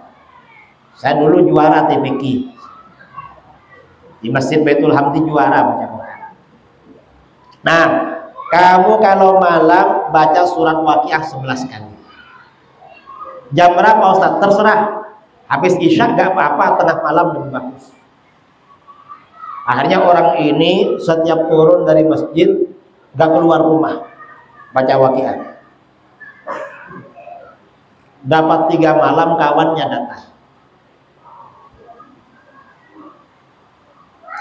Saya dulu juara TPQ di Masjid Baitul Hamdi, juara baca Quran. Nah, kamu kalau malam baca surat Waqiah 11 kali. Jam berapa Ustadz? Terserah. Habis Isya gak apa-apa, tengah malam lebih bagus. Akhirnya orang ini setiap turun dari masjid gak keluar rumah, baca Waqiah. Dapat 3 malam kawannya datang.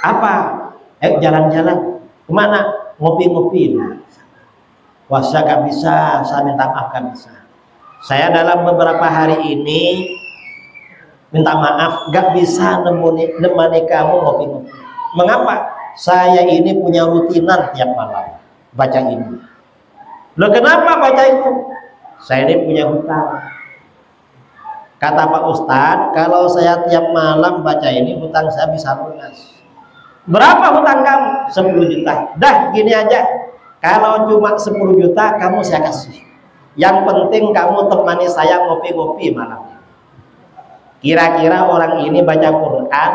Apa? Jalan-jalan. Kemana? Ngopi-ngopi. Wah, saya gak bisa, saya minta maaf gak bisa. Saya dalam beberapa hari ini minta maaf gak bisa nemani kamu ngopi-ngopi. Mengapa? Saya ini punya rutinan tiap malam baca ini. Loh, kenapa baca itu? Saya ini punya hutang. Kata Pak Ustadz, kalau saya tiap malam baca ini, hutang saya bisa lunas. Berapa hutang kamu? 10 juta. Dah, gini aja. Kalau cuma 10 juta, kamu saya kasih. Yang penting kamu temani saya ngopi-ngopi malam. Kira-kira orang ini baca Quran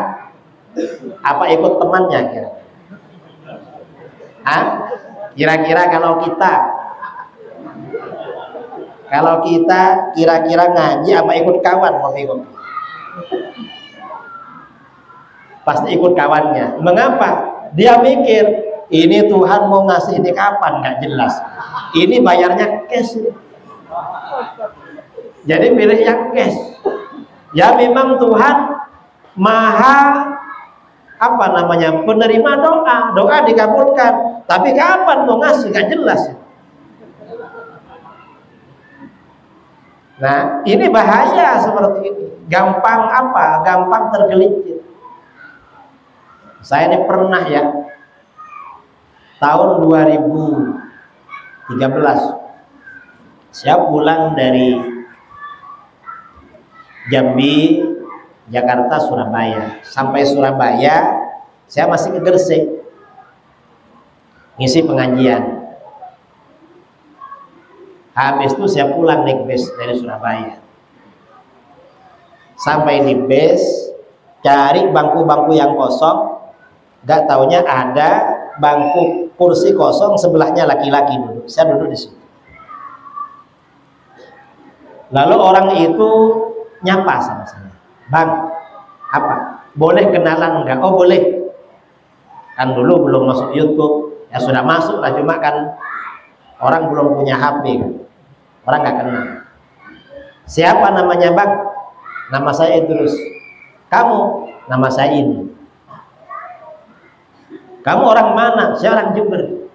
apa ikut temannya kira? Kira-kira kalau kita kira-kira ngaji apa ikut kawan ngopi-ngopi? Pasti ikut kawannya. Mengapa? Dia mikir ini Tuhan mau ngasih ini kapan, nggak jelas. Ini bayarnya cash. Jadi pilih yang cash. Ya memang Tuhan maha penerima doa dikabulkan, tapi kapan mau ngasih gak jelas. Nah, ini bahaya seperti ini. Gampang tergelincir. Saya ini pernah ya, tahun 2013 saya pulang dari Jambi, Jakarta, Surabaya. Sampai Surabaya saya masih ke Gresik ngisi pengajian. Habis itu saya pulang naik bus dari Surabaya. Sampai di bus, cari bangku-bangku yang kosong, gak taunya ada bangku kursi kosong, sebelahnya laki-laki duduk. Saya duduk di situ. Lalu orang itu nyapa sama saya, Bang, apa? Boleh kenalan enggak? Oh boleh. Kan dulu belum masuk YouTube, ya sudah masuk lah, cuma kan orang belum punya HP kan. Orang nggak kenal. Siapa namanya Bang? Nama saya Idrus. Kamu? Nama saya ini. Kamu orang mana? Saya orang Jember.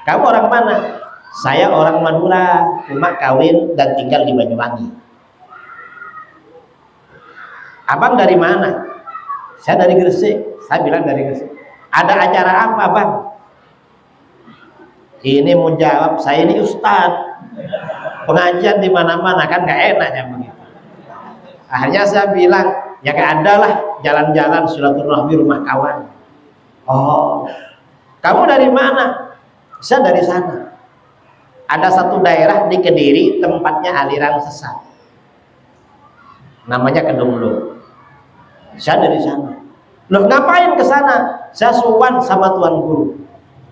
Kamu orang mana? Saya orang Madura, cuma kawin dan tinggal di Banyuwangi. Abang dari mana? Saya dari Gresik. Saya bilang dari Gresik. Ada acara apa Bang? Ini mau jawab, saya ini Ustadz, pengajian di mana-mana, kan gak enak ya begitu. Akhirnya saya bilang, ya gak ada lah, jalan-jalan silaturahmi rumah kawan. Oh, kamu dari mana? Saya dari sana. Ada satu daerah di Kediri, tempatnya aliran sesat, namanya Kedunglo. Saya dari sana. Loh, ngapain ke sana? Saya sowan sama tuan guru.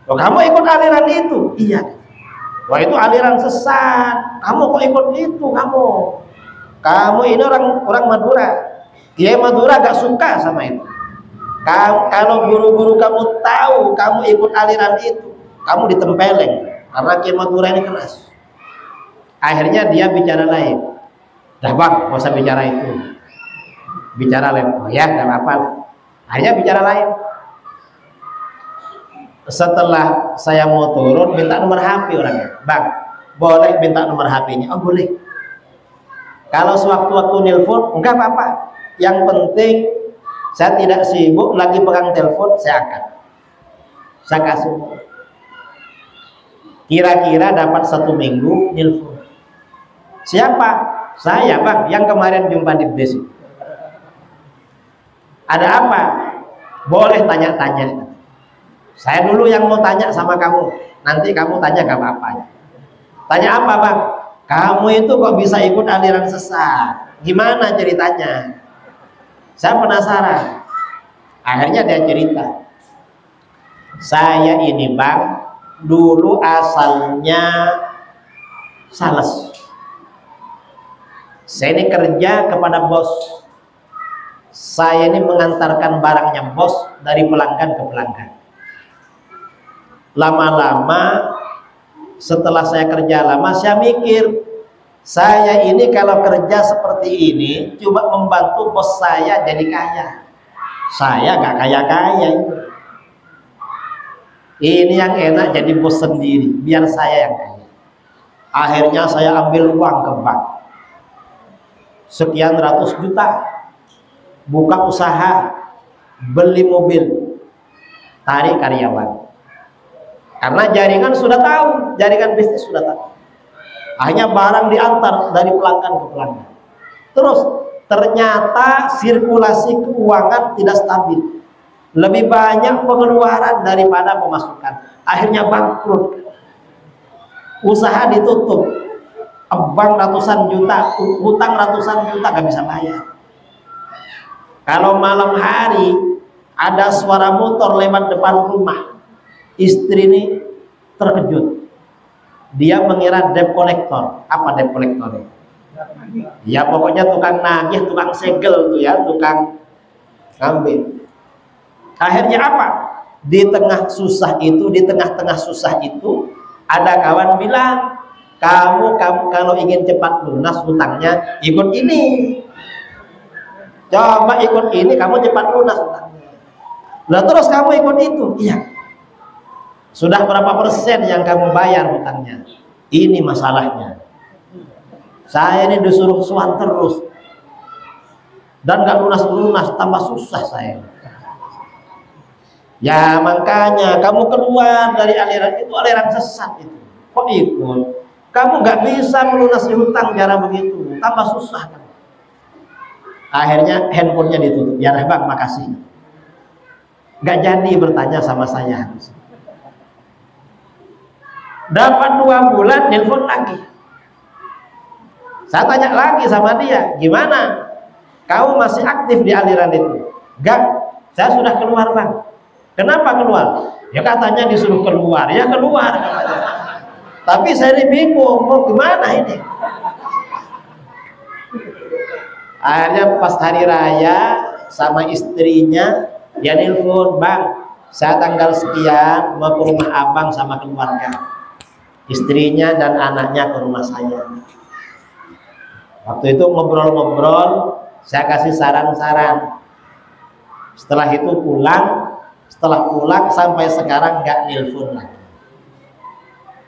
Loh, kamu ikut aliran itu? Iya. Wah itu aliran sesat. Kamu kok ikut itu kamu? Kamu ini orang Madura. Kiai Madura gak suka sama itu. Kalau guru-guru kamu tahu kamu ikut aliran itu, kamu ditempeleng karena Kiai Madura ini keras. Akhirnya dia bicara lain. Dah bang, gak usah bicara itu. Bicara lain. Oh ya, gak apa-apa. Akhirnya bicara lain. Setelah saya mau turun, minta nomor HP orangnya. Bang, boleh minta nomor HP-nya? Oh boleh. Kalau sewaktu-waktu nelpon, enggak apa-apa. Yang penting saya tidak sibuk, lagi pegang telepon, saya angkat. Saya kasih. Kira-kira dapat 1 minggu nelpon. Siapa? Saya bang, yang kemarin jumpa di bis. Ada apa? Boleh tanya-tanya. Saya dulu yang mau tanya sama kamu. Nanti kamu tanya gak apa-apa. Tanya apa bang? Kamu itu kok bisa ikut aliran sesat? Gimana ceritanya? Saya penasaran. Akhirnya dia cerita. Saya ini bang, dulu asalnya sales. Saya ini kerja kepada bos. Saya ini mengantarkan barangnya bos dari pelanggan ke pelanggan. Lama-lama setelah saya kerja lama, saya mikir, saya ini kalau kerja seperti ini cuma membantu bos saya jadi kaya. Saya gak kaya-kaya. Ini yang enak jadi bos sendiri, biar saya yang kaya. Akhirnya saya ambil uang ke bank, sekian ratus juta, buka usaha, beli mobil, tarik karyawan. Karena jaringan sudah tahu, jaringan bisnis sudah tahu. Akhirnya barang diantar dari pelanggan ke pelanggan. Terus ternyata sirkulasi keuangan tidak stabil. Lebih banyak pengeluaran daripada pemasukan. Akhirnya bangkrut. Usaha ditutup. Bank ratusan juta, hutang ratusan juta gak bisa bayar. Kalau malam hari ada suara motor lewat depan rumah, istri ini terkejut. Dia mengira debt collector. Apa debt collector? Ya pokoknya tukang nagih, tukang segel tuh ya, tukang ngambil. Akhirnya apa? Di tengah susah itu, di tengah-tengah susah itu, ada kawan bilang, kamu kalau ingin cepat lunas hutangnya, ikut ini. Coba ikut ini, kamu cepat lunas hutangnya. Nah terus kamu ikut itu, iya. Sudah berapa persen yang kamu bayar hutangnya? Ini masalahnya. Saya ini disuruh suan terus. Dan gak lunas-lunas, tambah susah saya. Ya makanya kamu keluar dari aliran itu, aliran sesat itu. Kok ikut? Kamu gak bisa melunasi hutang cara begitu, tambah susah kan? Akhirnya handphonenya ditutup. Ya bang, makasih. Gak jadi bertanya sama saya. Dapat 2 bulan, nelpon lagi. Saya tanya lagi sama dia, gimana? Kamu masih aktif di aliran itu? Enggak, saya sudah keluar bang. Kenapa keluar? Ya katanya disuruh keluar, ya keluar. Tapi saya ini bingung, mau gimana ini? Akhirnya pas hari raya sama istrinya, dia nelpon, bang, saya tanggal sekian mau ke rumah abang sama keluarga. Istrinya dan anaknya ke rumah saya. Waktu itu ngobrol-ngobrol, saya kasih saran-saran. Setelah itu pulang, setelah pulang sampai sekarang nggak nelpon lagi.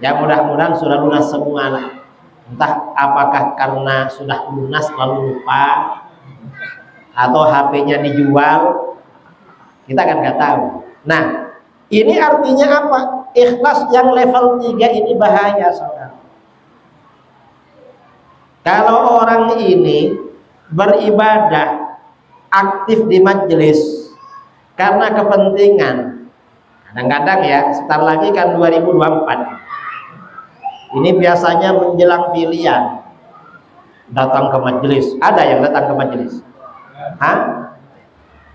Ya mudah-mudahan sudah lunas semua lah. Entah apakah karena sudah lunas lalu lupa, atau HP-nya dijual, kita kan nggak tahu. Nah, ini artinya apa? Ikhlas yang level 3 ini bahaya, saudara. Kalau orang ini beribadah aktif di majelis karena kepentingan, kadang-kadang ya, sebentar lagi kan 2024. Ini biasanya menjelang pilihan, datang ke majelis. Ada yang datang ke majelis? Hah?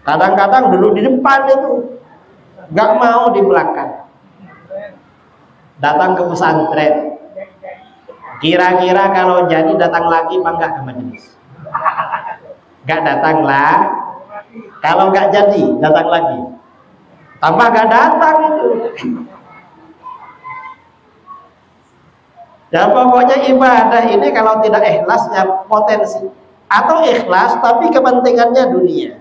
Kadang-kadang duduk di depan itu, nggak mau di belakang. Datang ke pesantren, Kira-kira kalau jadi datang lagi apa enggak ke majelis? Enggak datang lah. Kalau enggak jadi datang lagi. Tambah enggak datang itu. Ya pokoknya ibadah ini kalau tidak ikhlas ya potensi. Atau ikhlas tapi kepentingannya dunia.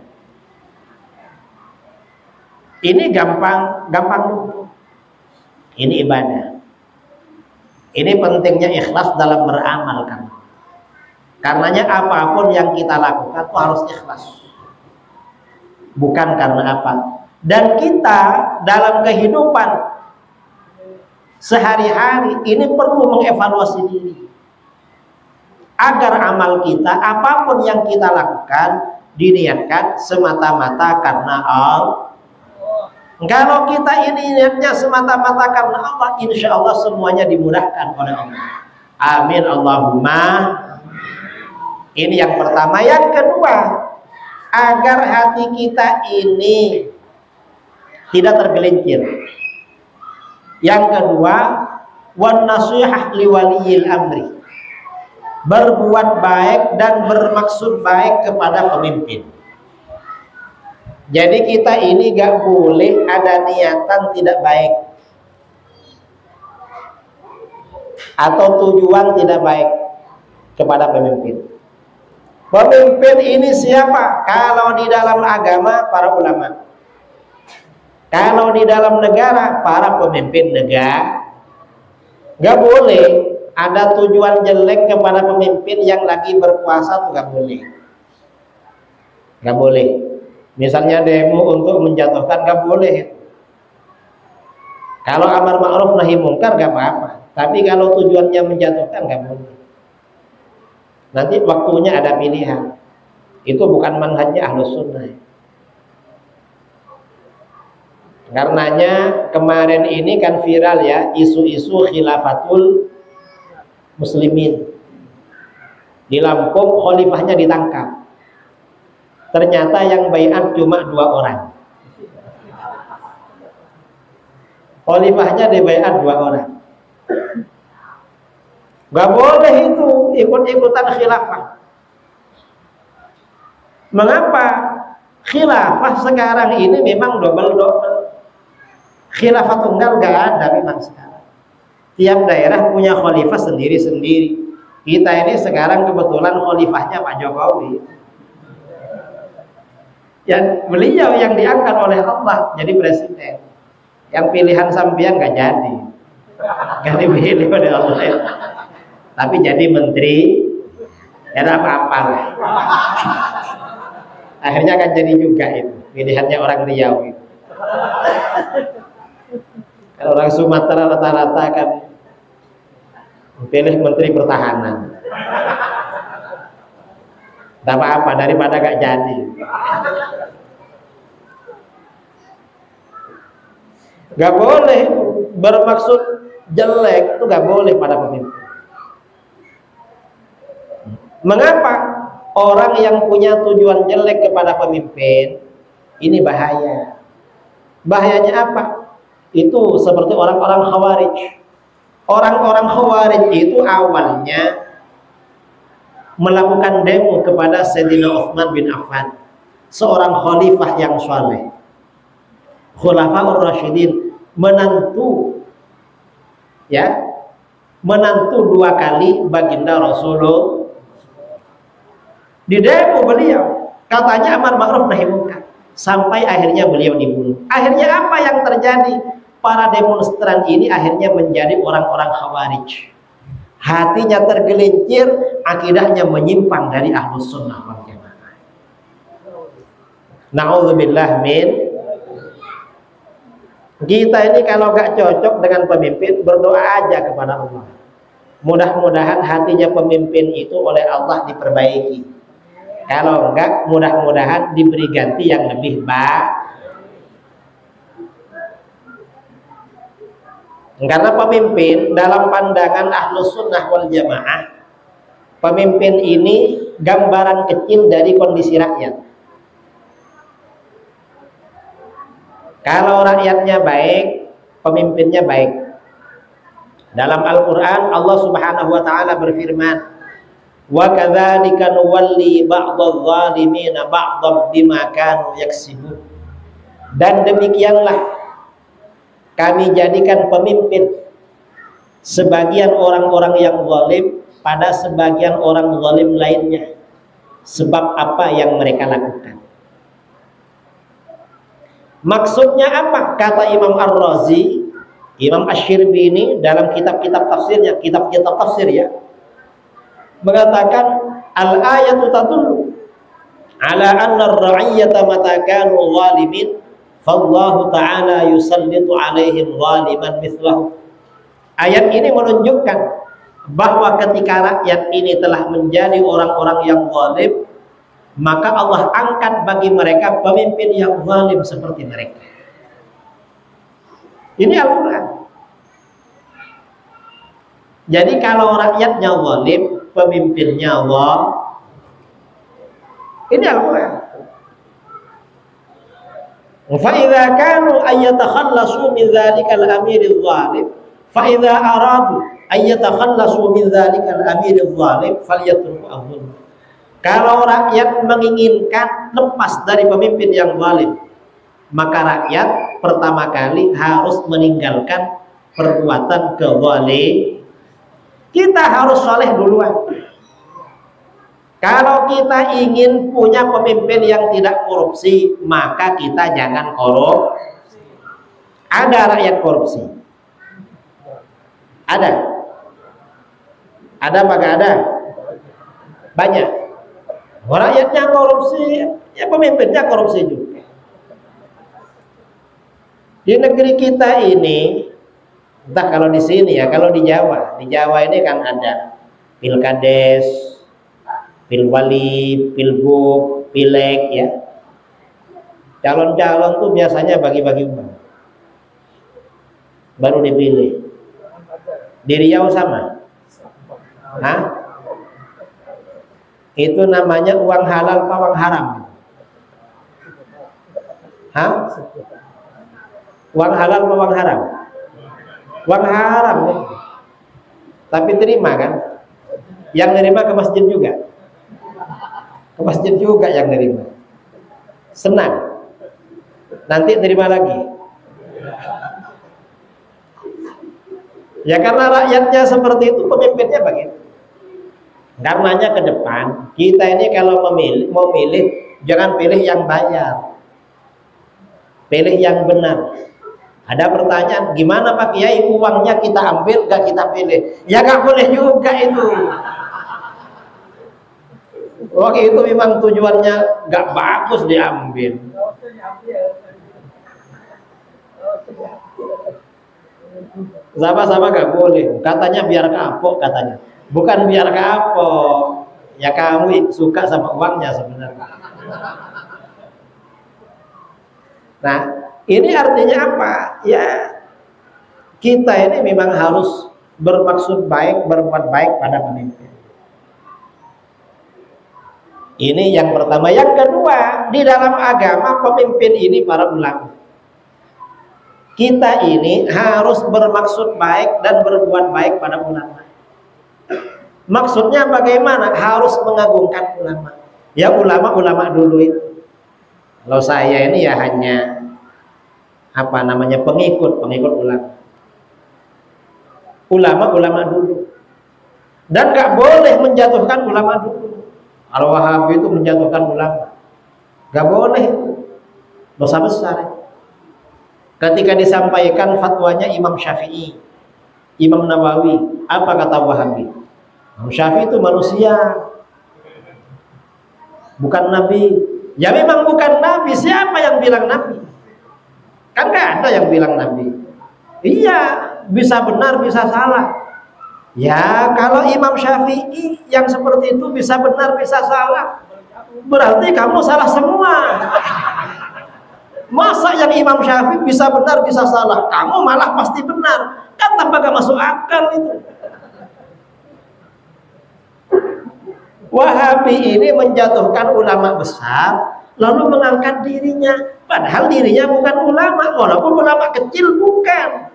Ini gampang dulu. Ini ibadah. Ini pentingnya ikhlas dalam beramal kan. Karenanya apapun yang kita lakukan itu harus ikhlas. Bukan karena apa. Dan kita dalam kehidupan sehari-hari ini perlu mengevaluasi diri. Agar amal kita, apapun yang kita lakukan, diniatkan semata-mata karena Allah. Kalau kita ini niatnya semata-mata karena Allah, insya Allah semuanya dimudahkan oleh Allah. Amin Allahumma. Ini yang pertama. Yang kedua, agar hati kita ini tidak tergelincir. Yang kedua, wan nasihah liwaliyil amri. Berbuat baik dan bermaksud baik kepada pemimpin. Jadi kita ini gak boleh ada niatan tidak baik atau tujuan tidak baik kepada pemimpin. Pemimpin ini siapa? Kalau di dalam agama, para ulama. Kalau di dalam negara, para pemimpin negara. Gak boleh ada tujuan jelek kepada pemimpin yang lagi berkuasa, tuh gak boleh. Gak boleh. Misalnya demo untuk menjatuhkan, gak boleh. Kalau amar ma'ruf nahi mungkar gak apa-apa. Tapi kalau tujuannya menjatuhkan gak boleh. Nanti waktunya ada pilihan. Itu bukan manhajnya Ahlus Sunnah. Karenanya kemarin ini kan viral ya, isu-isu khilafatul muslimin. Di Lampung khalifahnya ditangkap. Ternyata yang baiat cuma 2 orang. Khalifahnya dibaiat 2 orang. Gak boleh itu ikut-ikutan khilafah. Mengapa? Khilafah sekarang ini memang double-double. Khilafah tunggal gak ada memang sekarang. Tiap daerah punya khalifah sendiri-sendiri. Kita ini sekarang kebetulan khalifahnya Pak Jokowi. Yang beliau yang diangkat oleh Allah jadi presiden. Yang pilihan sampean gak jadi. Gak dipilih oleh Allah. Tapi jadi menteri, ya apa-apa lah. Akhirnya kan jadi juga itu. Pilihannya orang Riau itu. Kalau orang Sumatera rata-rata kan pilih menteri pertahanan. Tak apa-apa daripada gak jadi. Gak boleh bermaksud jelek, itu gak boleh pada pemimpin. Mengapa? Orang yang punya tujuan jelek kepada pemimpin ini bahaya. Bahayanya apa? Itu seperti orang-orang Khawarij. Orang-orang Khawarij itu awalnya melakukan demo kepada Sayyidina Utsman bin Affan, seorang khalifah yang saleh, Khulafaur Rasyidin, menantu 2 kali baginda Rasulullah. Di demo beliau, katanya amar ma'ruf nahi munkar, sampai akhirnya beliau dibunuh. Akhirnya apa yang terjadi? Para demonstran ini akhirnya menjadi orang-orang Khawarij. Hatinya tergelincir, akidahnya menyimpang dari Ahlus Sunnah wal Jamaah. Na'udzubillah min. Kita ini kalau gak cocok dengan pemimpin, berdoa aja kepada Allah. Mudah-mudahan hatinya pemimpin itu oleh Allah diperbaiki. Kalau enggak, mudah-mudahan diberi ganti yang lebih baik. Karena pemimpin dalam pandangan Ahlus Sunnah wal Jamaah, pemimpin ini gambaran kecil dari kondisi rakyat. Kalau rakyatnya baik, pemimpinnya baik. Dalam Al-Qur'an Allah Subhanahu wa taala berfirman, "Wa kadzalika nuwalli ba'dadh zalimina ba'dad bima kanu yaksibun." Dan demikianlah kami jadikan pemimpin sebagian orang-orang yang zalim pada sebagian orang zalim lainnya sebab apa yang mereka lakukan. Maksudnya apa? Kata Imam Ar-Razi, Imam Asy-Syirbini dalam kitab-kitab tafsirnya, kitab-kitab tafsir ya, mengatakan al-ayatu tadullu ala anna ar-ra'iyyata mata kanu zalimin fallahu ta'ala yusallitu 'alaihim zaliman mithlahu. Ayat ini menunjukkan bahwa ketika rakyat ini telah menjadi orang-orang yang zalim, maka Allah angkat bagi mereka pemimpin yang zalim seperti mereka. Ini Al-Quran. Jadi kalau rakyatnya zalim, pemimpinnya Allah. Ini Al-Quran. Fa idza kanu ayatakhallasu min dzalikal amiril zalim, fa idza aradu ayatakhallasu min dzalikal amiril zalim falyatruku az-zulm. Kalau rakyat menginginkan lepas dari pemimpin yang zalim, maka rakyat pertama kali harus meninggalkan perbuatan kezaliman. Kita harus soleh duluan. Kalau kita ingin punya pemimpin yang tidak korupsi, maka kita jangan korupsi. Ada rakyat korupsi? Ada? Ada apa gak ada? Banyak. Rakyatnya korupsi, ya pemimpinnya korupsi juga. Di negeri kita ini, entah kalau di sini ya, kalau di Jawa ini kan ada pilkades, pilwali, pilgub, pileg ya. Calon-calon tuh biasanya bagi-bagi uang, baru dipilih. Di Riau sama? Hah? Itu namanya uang halal apa uang haram? Hah? Uang halal apa uang haram? Uang haram ya. Tapi terima kan? Yang nerima ke masjid juga. Ke masjid juga yang nerima. Senang. Nanti terima lagi. Ya karena rakyatnya seperti itu, pemimpinnya begitu. Karenanya ke depan kita ini kalau memilih jangan pilih yang bayar. Pilih yang benar. Ada pertanyaan, gimana Pak Kiai uangnya kita ambil gak kita pilih? Ya gak boleh juga itu. Uang itu memang tujuannya gak bagus diambil. Sama-sama gak boleh. Katanya biar kapok katanya. Bukan biar kapok. Ya kamu suka sama uangnya sebenarnya. Nah, ini artinya apa? Ya, kita ini memang harus bermaksud baik, berbuat baik pada pemimpin. Ini yang pertama. Yang kedua, di dalam agama pemimpin ini para ulama. Kita ini harus bermaksud baik dan berbuat baik pada ulama. Maksudnya bagaimana? Harus mengagungkan ulama. Ya ulama-ulama dulu itu. Kalau saya ini ya hanya pengikut ulama. Ulama dulu. Dan gak boleh menjatuhkan ulama dulu. Al-Wahabi itu menjatuhkan ulama. Gak boleh. Dosa besar. Ketika disampaikan fatwanya Imam Syafi'i, Imam Nawawi, apa kata Wahabi? Imam Syafi'i itu manusia, bukan nabi. Ya memang bukan nabi. Siapa yang bilang nabi? Kan gak ada yang bilang nabi. Iya, bisa benar, bisa salah. Ya kalau Imam Syafi'i yang seperti itu bisa benar, bisa salah, berarti kamu salah semua. Masa yang Imam Syafi'i bisa benar, bisa salah, kamu malah pasti benar? Kan tanpa gak masuk akal itu. Wahabi ini menjatuhkan ulama besar, lalu mengangkat dirinya, padahal dirinya bukan ulama, walaupun ulama kecil bukan.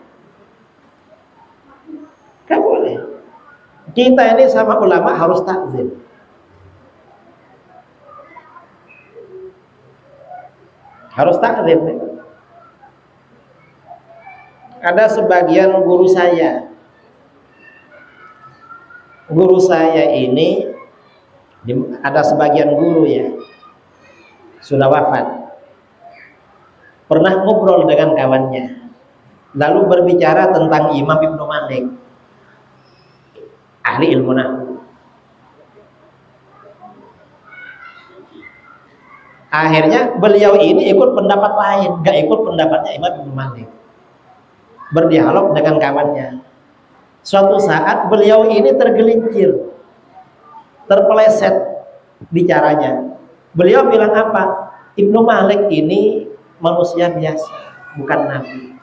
Kita ini sama ulama harus takzim. Harus takzim. Ada sebagian guru saya ini, ada sebagian guru ya sudah wafat, pernah ngobrol dengan kawannya, lalu berbicara tentang Imam Ibnu Malik, ahli ilmu nahwu. Akhirnya beliau ini ikut pendapat lain, gak ikut pendapatnya Imam Ibnu Malik, berdialog dengan kawannya. Suatu saat beliau ini tergelincir, terpeleset bicaranya. Beliau bilang apa? Ibnu Malik ini manusia biasa, bukan nabi.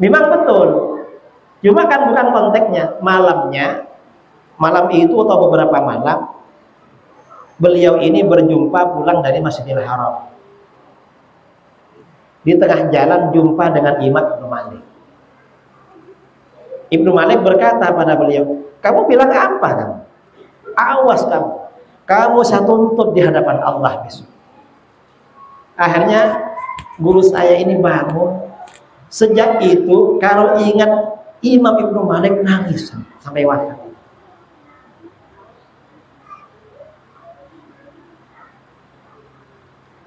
Memang betul, cuma kan bukan konteksnya. Malam itu atau beberapa malam, beliau ini berjumpa pulang dari Masjidil Haram. Di tengah jalan jumpa dengan Imam Ibnu Malik. Ibnu Malik berkata pada beliau, kamu bilang apa kamu? Awas kamu saya tuntut di hadapan Allah besok. Akhirnya guru saya ini bangun. Sejak itu kalau ingat Imam Ibnu Malik nangis sampai wafat.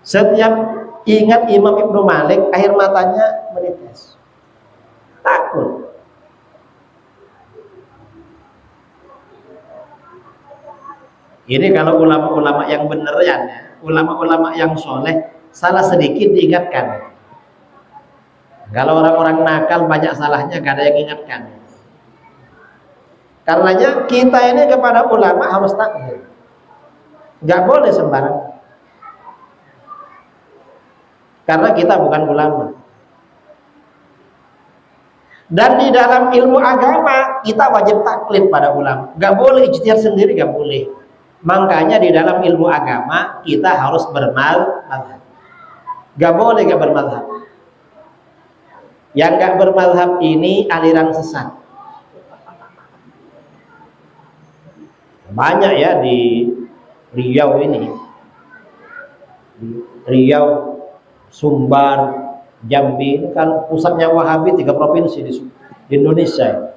Setiap ingat Imam Ibnu Malik, air matanya menetes. Takut. Ini kalau ulama-ulama yang beneran ya, ulama-ulama yang soleh, salah sedikit diingatkan. Kalau orang-orang nakal banyak salahnya, gak ada yang ingatkan. Karenanya kita ini kepada ulama harus takzim. Gak boleh sembarang. Karena kita bukan ulama. Dan di dalam ilmu agama kita wajib taklid pada ulama. Gak boleh ijtihad sendiri, gak boleh. Makanya di dalam ilmu agama kita harus bermadhab. Gak boleh gak bermadhab. Yang gak bermadhab ini aliran sesat. Banyak ya di Riau ini, di Riau, Sumbar, Jambi, ini kan pusatnya Wahabi, 3 provinsi di Indonesia.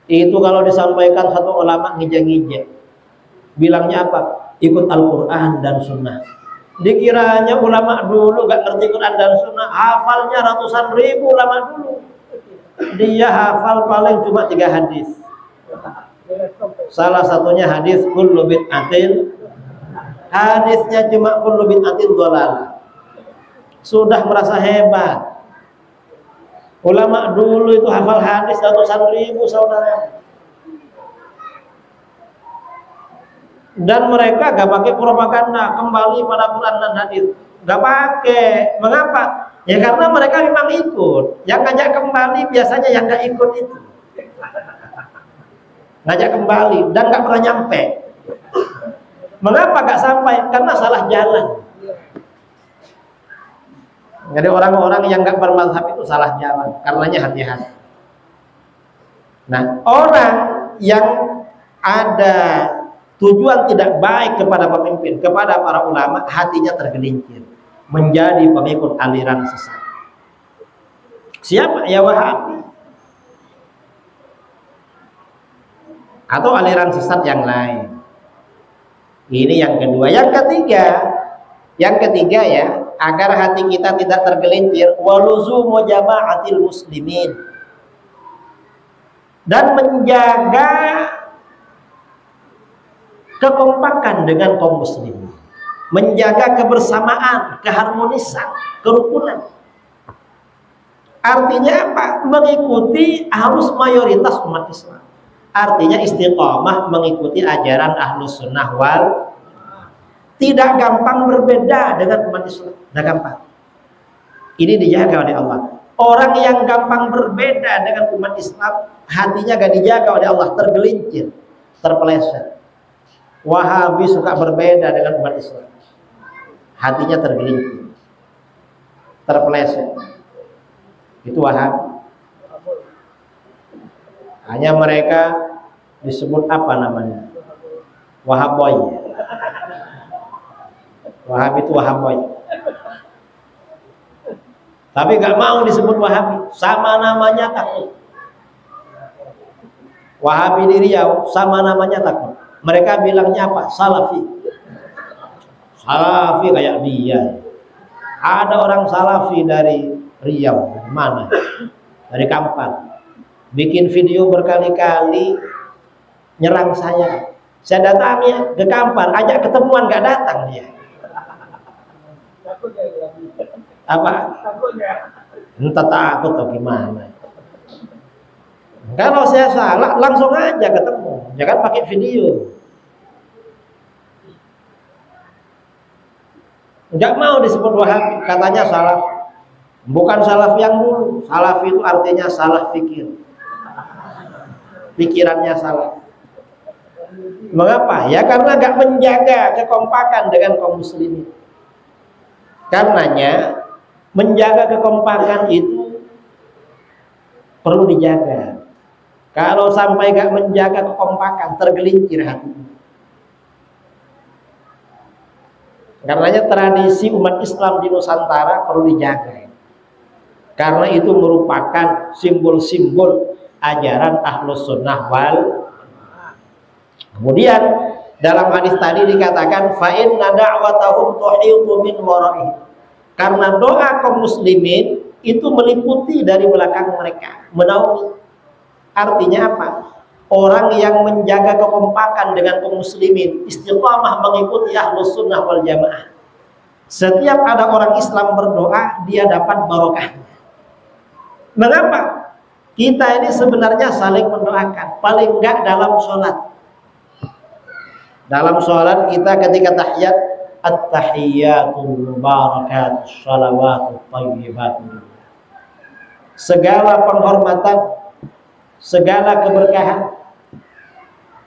Itu kalau disampaikan satu ulama ngijek-ngijek, bilangnya apa? Ikut Al-Quran dan Sunnah. Dikiranya ulama dulu gak ngerti Quran dan Sunnah, hafalnya ratusan ribu ulama dulu. Dia hafal paling cuma 3 hadis. Salah satunya hadis kullu bid'atin, hadisnya cuma kullu bid'atin dhalalah. Sudah merasa hebat. Ulama dulu itu hafal hadis ratusan ribu, saudara. Dan mereka gak pakai propaganda, kembali pada Quran dan hadis. Gak pakai. Mengapa? Ya karena mereka memang ikut. Yang ngajak kembali biasanya yang gak ikut itu. Ngajak kembali dan gak pernah nyampe. Mengapa gak sampai? Karena salah jalan. Jadi orang-orang yang gak bermazhab itu salah jalan, karenanya hati-hati. Nah, orang yang ada tujuan tidak baik kepada pemimpin, kepada para ulama, hatinya tergelincir, menjadi pengikut aliran sesat. Siapa? Ya Wahabi. Atau aliran sesat yang lain. Ini yang kedua. Yang ketiga ya, agar hati kita tidak tergelincir, waluzumu jama'atil muslimin, dan menjaga kekompakan dengan kaum muslimin, menjaga kebersamaan, keharmonisan, kerukunan. Artinya apa? Mengikuti arus mayoritas umat Islam. Artinya istiqomah mengikuti ajaran Ahlus Sunnah wal. Tidak gampang berbeda dengan umat Islam. Tidak gampang. Ini dijaga oleh Allah. Orang yang gampang berbeda dengan umat Islam, hatinya gak dijaga oleh Allah, tergelincir, terpeleset. Wahabi suka berbeda dengan umat Islam, hatinya tergelincir, terpeleset. Itu Wahabi. Hanya mereka disebut apa namanya? Wahaboy. Wahabi itu Wahaboy. Tapi nggak mau disebut Wahabi, sama namanya takut. Wahabi di Riau sama namanya takut. Mereka bilangnya apa? Salafi. Salafi kayak dia. Ada orang Salafi dari Riau, mana? Dari Kampar. Bikin video berkali-kali nyerang saya. Saya datangi ke Kampar, ajak ketemuan nggak datang dia. Apa? Entah takut atau gimana. Kalau saya salah langsung aja ketemu, jangan pakai video. Nggak mau disebut Wahabi, katanya salaf. Bukan salaf yang dulu. Salaf itu artinya salah fikir. Pikirannya salah. Mengapa? Ya karena nggak menjaga kekompakan dengan kaum muslimin. Karenanya menjaga kekompakan itu perlu dijaga. Kalau sampai nggak menjaga kekompakan, tergelincir hati. Karenanya tradisi umat Islam di Nusantara perlu dijaga. Karena itu merupakan simbol-simbol ajaran Ahlus Sunnah wal. Kemudian dalam hadis tadi dikatakan fa inna da'watahum tuhitu min wara'i. Karena doa kaum muslimin itu meliputi dari belakang mereka, menaungi. Artinya apa? Orang yang menjaga kekompakan dengan kaum muslimin, istiqamah mengikuti Ahlus Sunnah wal Jamaah. Setiap ada orang Islam berdoa, dia dapat barokah. Mengapa? Kita ini sebenarnya saling mendoakan, paling enggak dalam sholat. Dalam sholat kita ketika tahiyat, at-tahiyyatul mubarakat shalawatut thayyibatun. Segala penghormatan, segala keberkahan,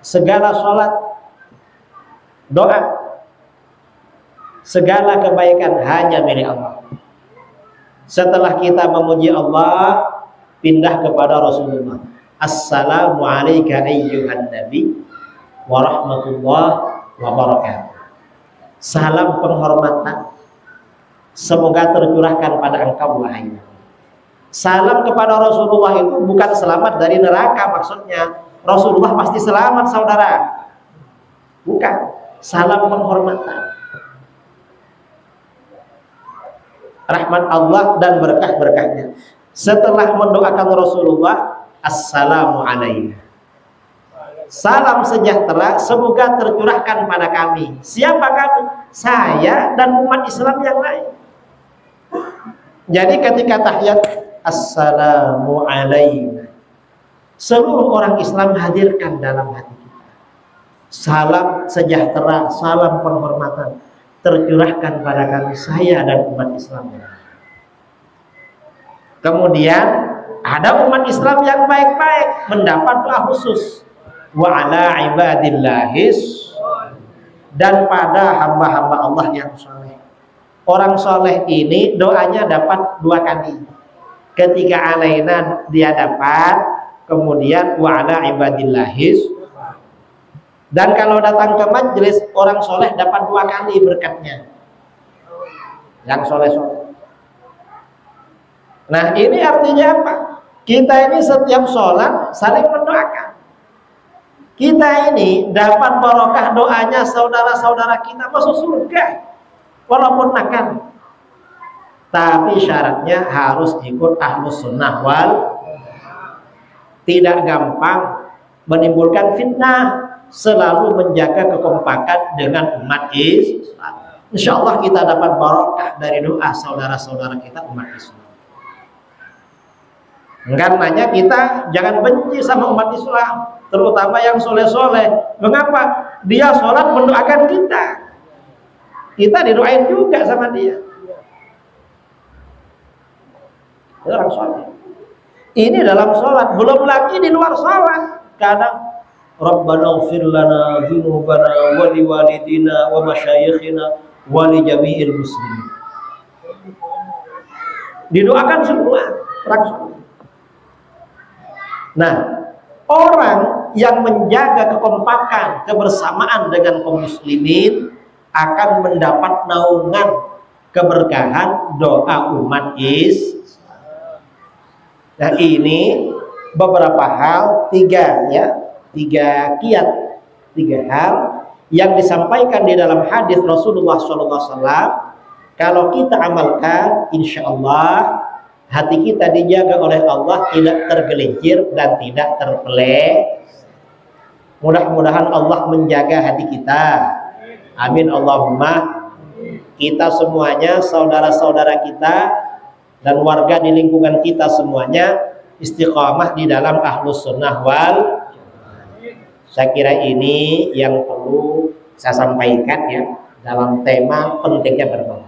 segala sholat, doa, segala kebaikan hanya milik Allah. Setelah kita memuji Allah, pindah kepada Rasulullah. Assalamu alayka ayyuhan nabi wa rahmatullah wa barakatuh. Salam penghormatan semoga tercurahkan pada engkau wahai Nabi. Salam kepada Rasulullah itu bukan selamat dari neraka maksudnya. Rasulullah pasti selamat saudara. Bukan. Salam penghormatan. Rahmat Allah dan berkah-berkahnya. Setelah mendoakan Rasulullah, assalamu alaikum. Salam sejahtera semoga tercurahkan pada kami. Siapa kami? Saya dan umat Islam yang lain. Jadi ketika tahiyat assalamu alaikum, seluruh orang Islam hadirkan dalam hati kita. Salam sejahtera, salam penghormatan tercurahkan pada kami, saya dan umat Islam. Kemudian ada umat Islam yang baik-baik mendapat doa khusus. Wa ala ibadillahis, dan pada hamba-hamba Allah yang soleh. Orang soleh ini doanya dapat 2 kali. Ketika alaina dia dapat, kemudian wa ala ibadillahis. Dan kalau datang ke majelis orang soleh dapat 2 kali berkatnya. Yang soleh-soleh. Nah ini artinya apa? Kita ini setiap sholat saling mendoakan. Kita ini dapat barokah doanya saudara-saudara kita masuk surga walaupun nakal. Tapi syaratnya harus ikut Ahlus Sunnah wal. Tidak gampang menimbulkan fitnah, selalu menjaga kekompakan dengan umat Islam. Insya Allah kita dapat barokah dari doa saudara-saudara kita umat Islam. Karenanya kita jangan benci sama umat Islam, terutama yang soleh-soleh. Mengapa? Dia sholat mendoakan kita. Kita didoain juga sama dia. Itu orang soleh. Ini dalam sholat, belum lagi di luar sholat. Kadang Rabbana ighfir lana dzunubana wa liwalidina wa masyayikhina wa li jami'il muslimin. Didoakan semua orang soleh. Nah, Orang yang menjaga kekompakan, kebersamaan dengan kaum muslimin akan mendapat naungan keberkahan doa umat Islam. Nah, ini beberapa hal, tiga hal yang disampaikan di dalam hadis Rasulullah SAW. Kalau kita amalkan, insya Allah hati kita dijaga oleh Allah, tidak tergelincir dan tidak terpelek. Mudah-mudahan Allah menjaga hati kita. Amin Allahumma. Kita semuanya, saudara-saudara kita dan warga di lingkungan kita semuanya istiqamah di dalam ahlus sunnah wal. Saya kira ini yang perlu saya sampaikan ya dalam tema pentingnya berbagi.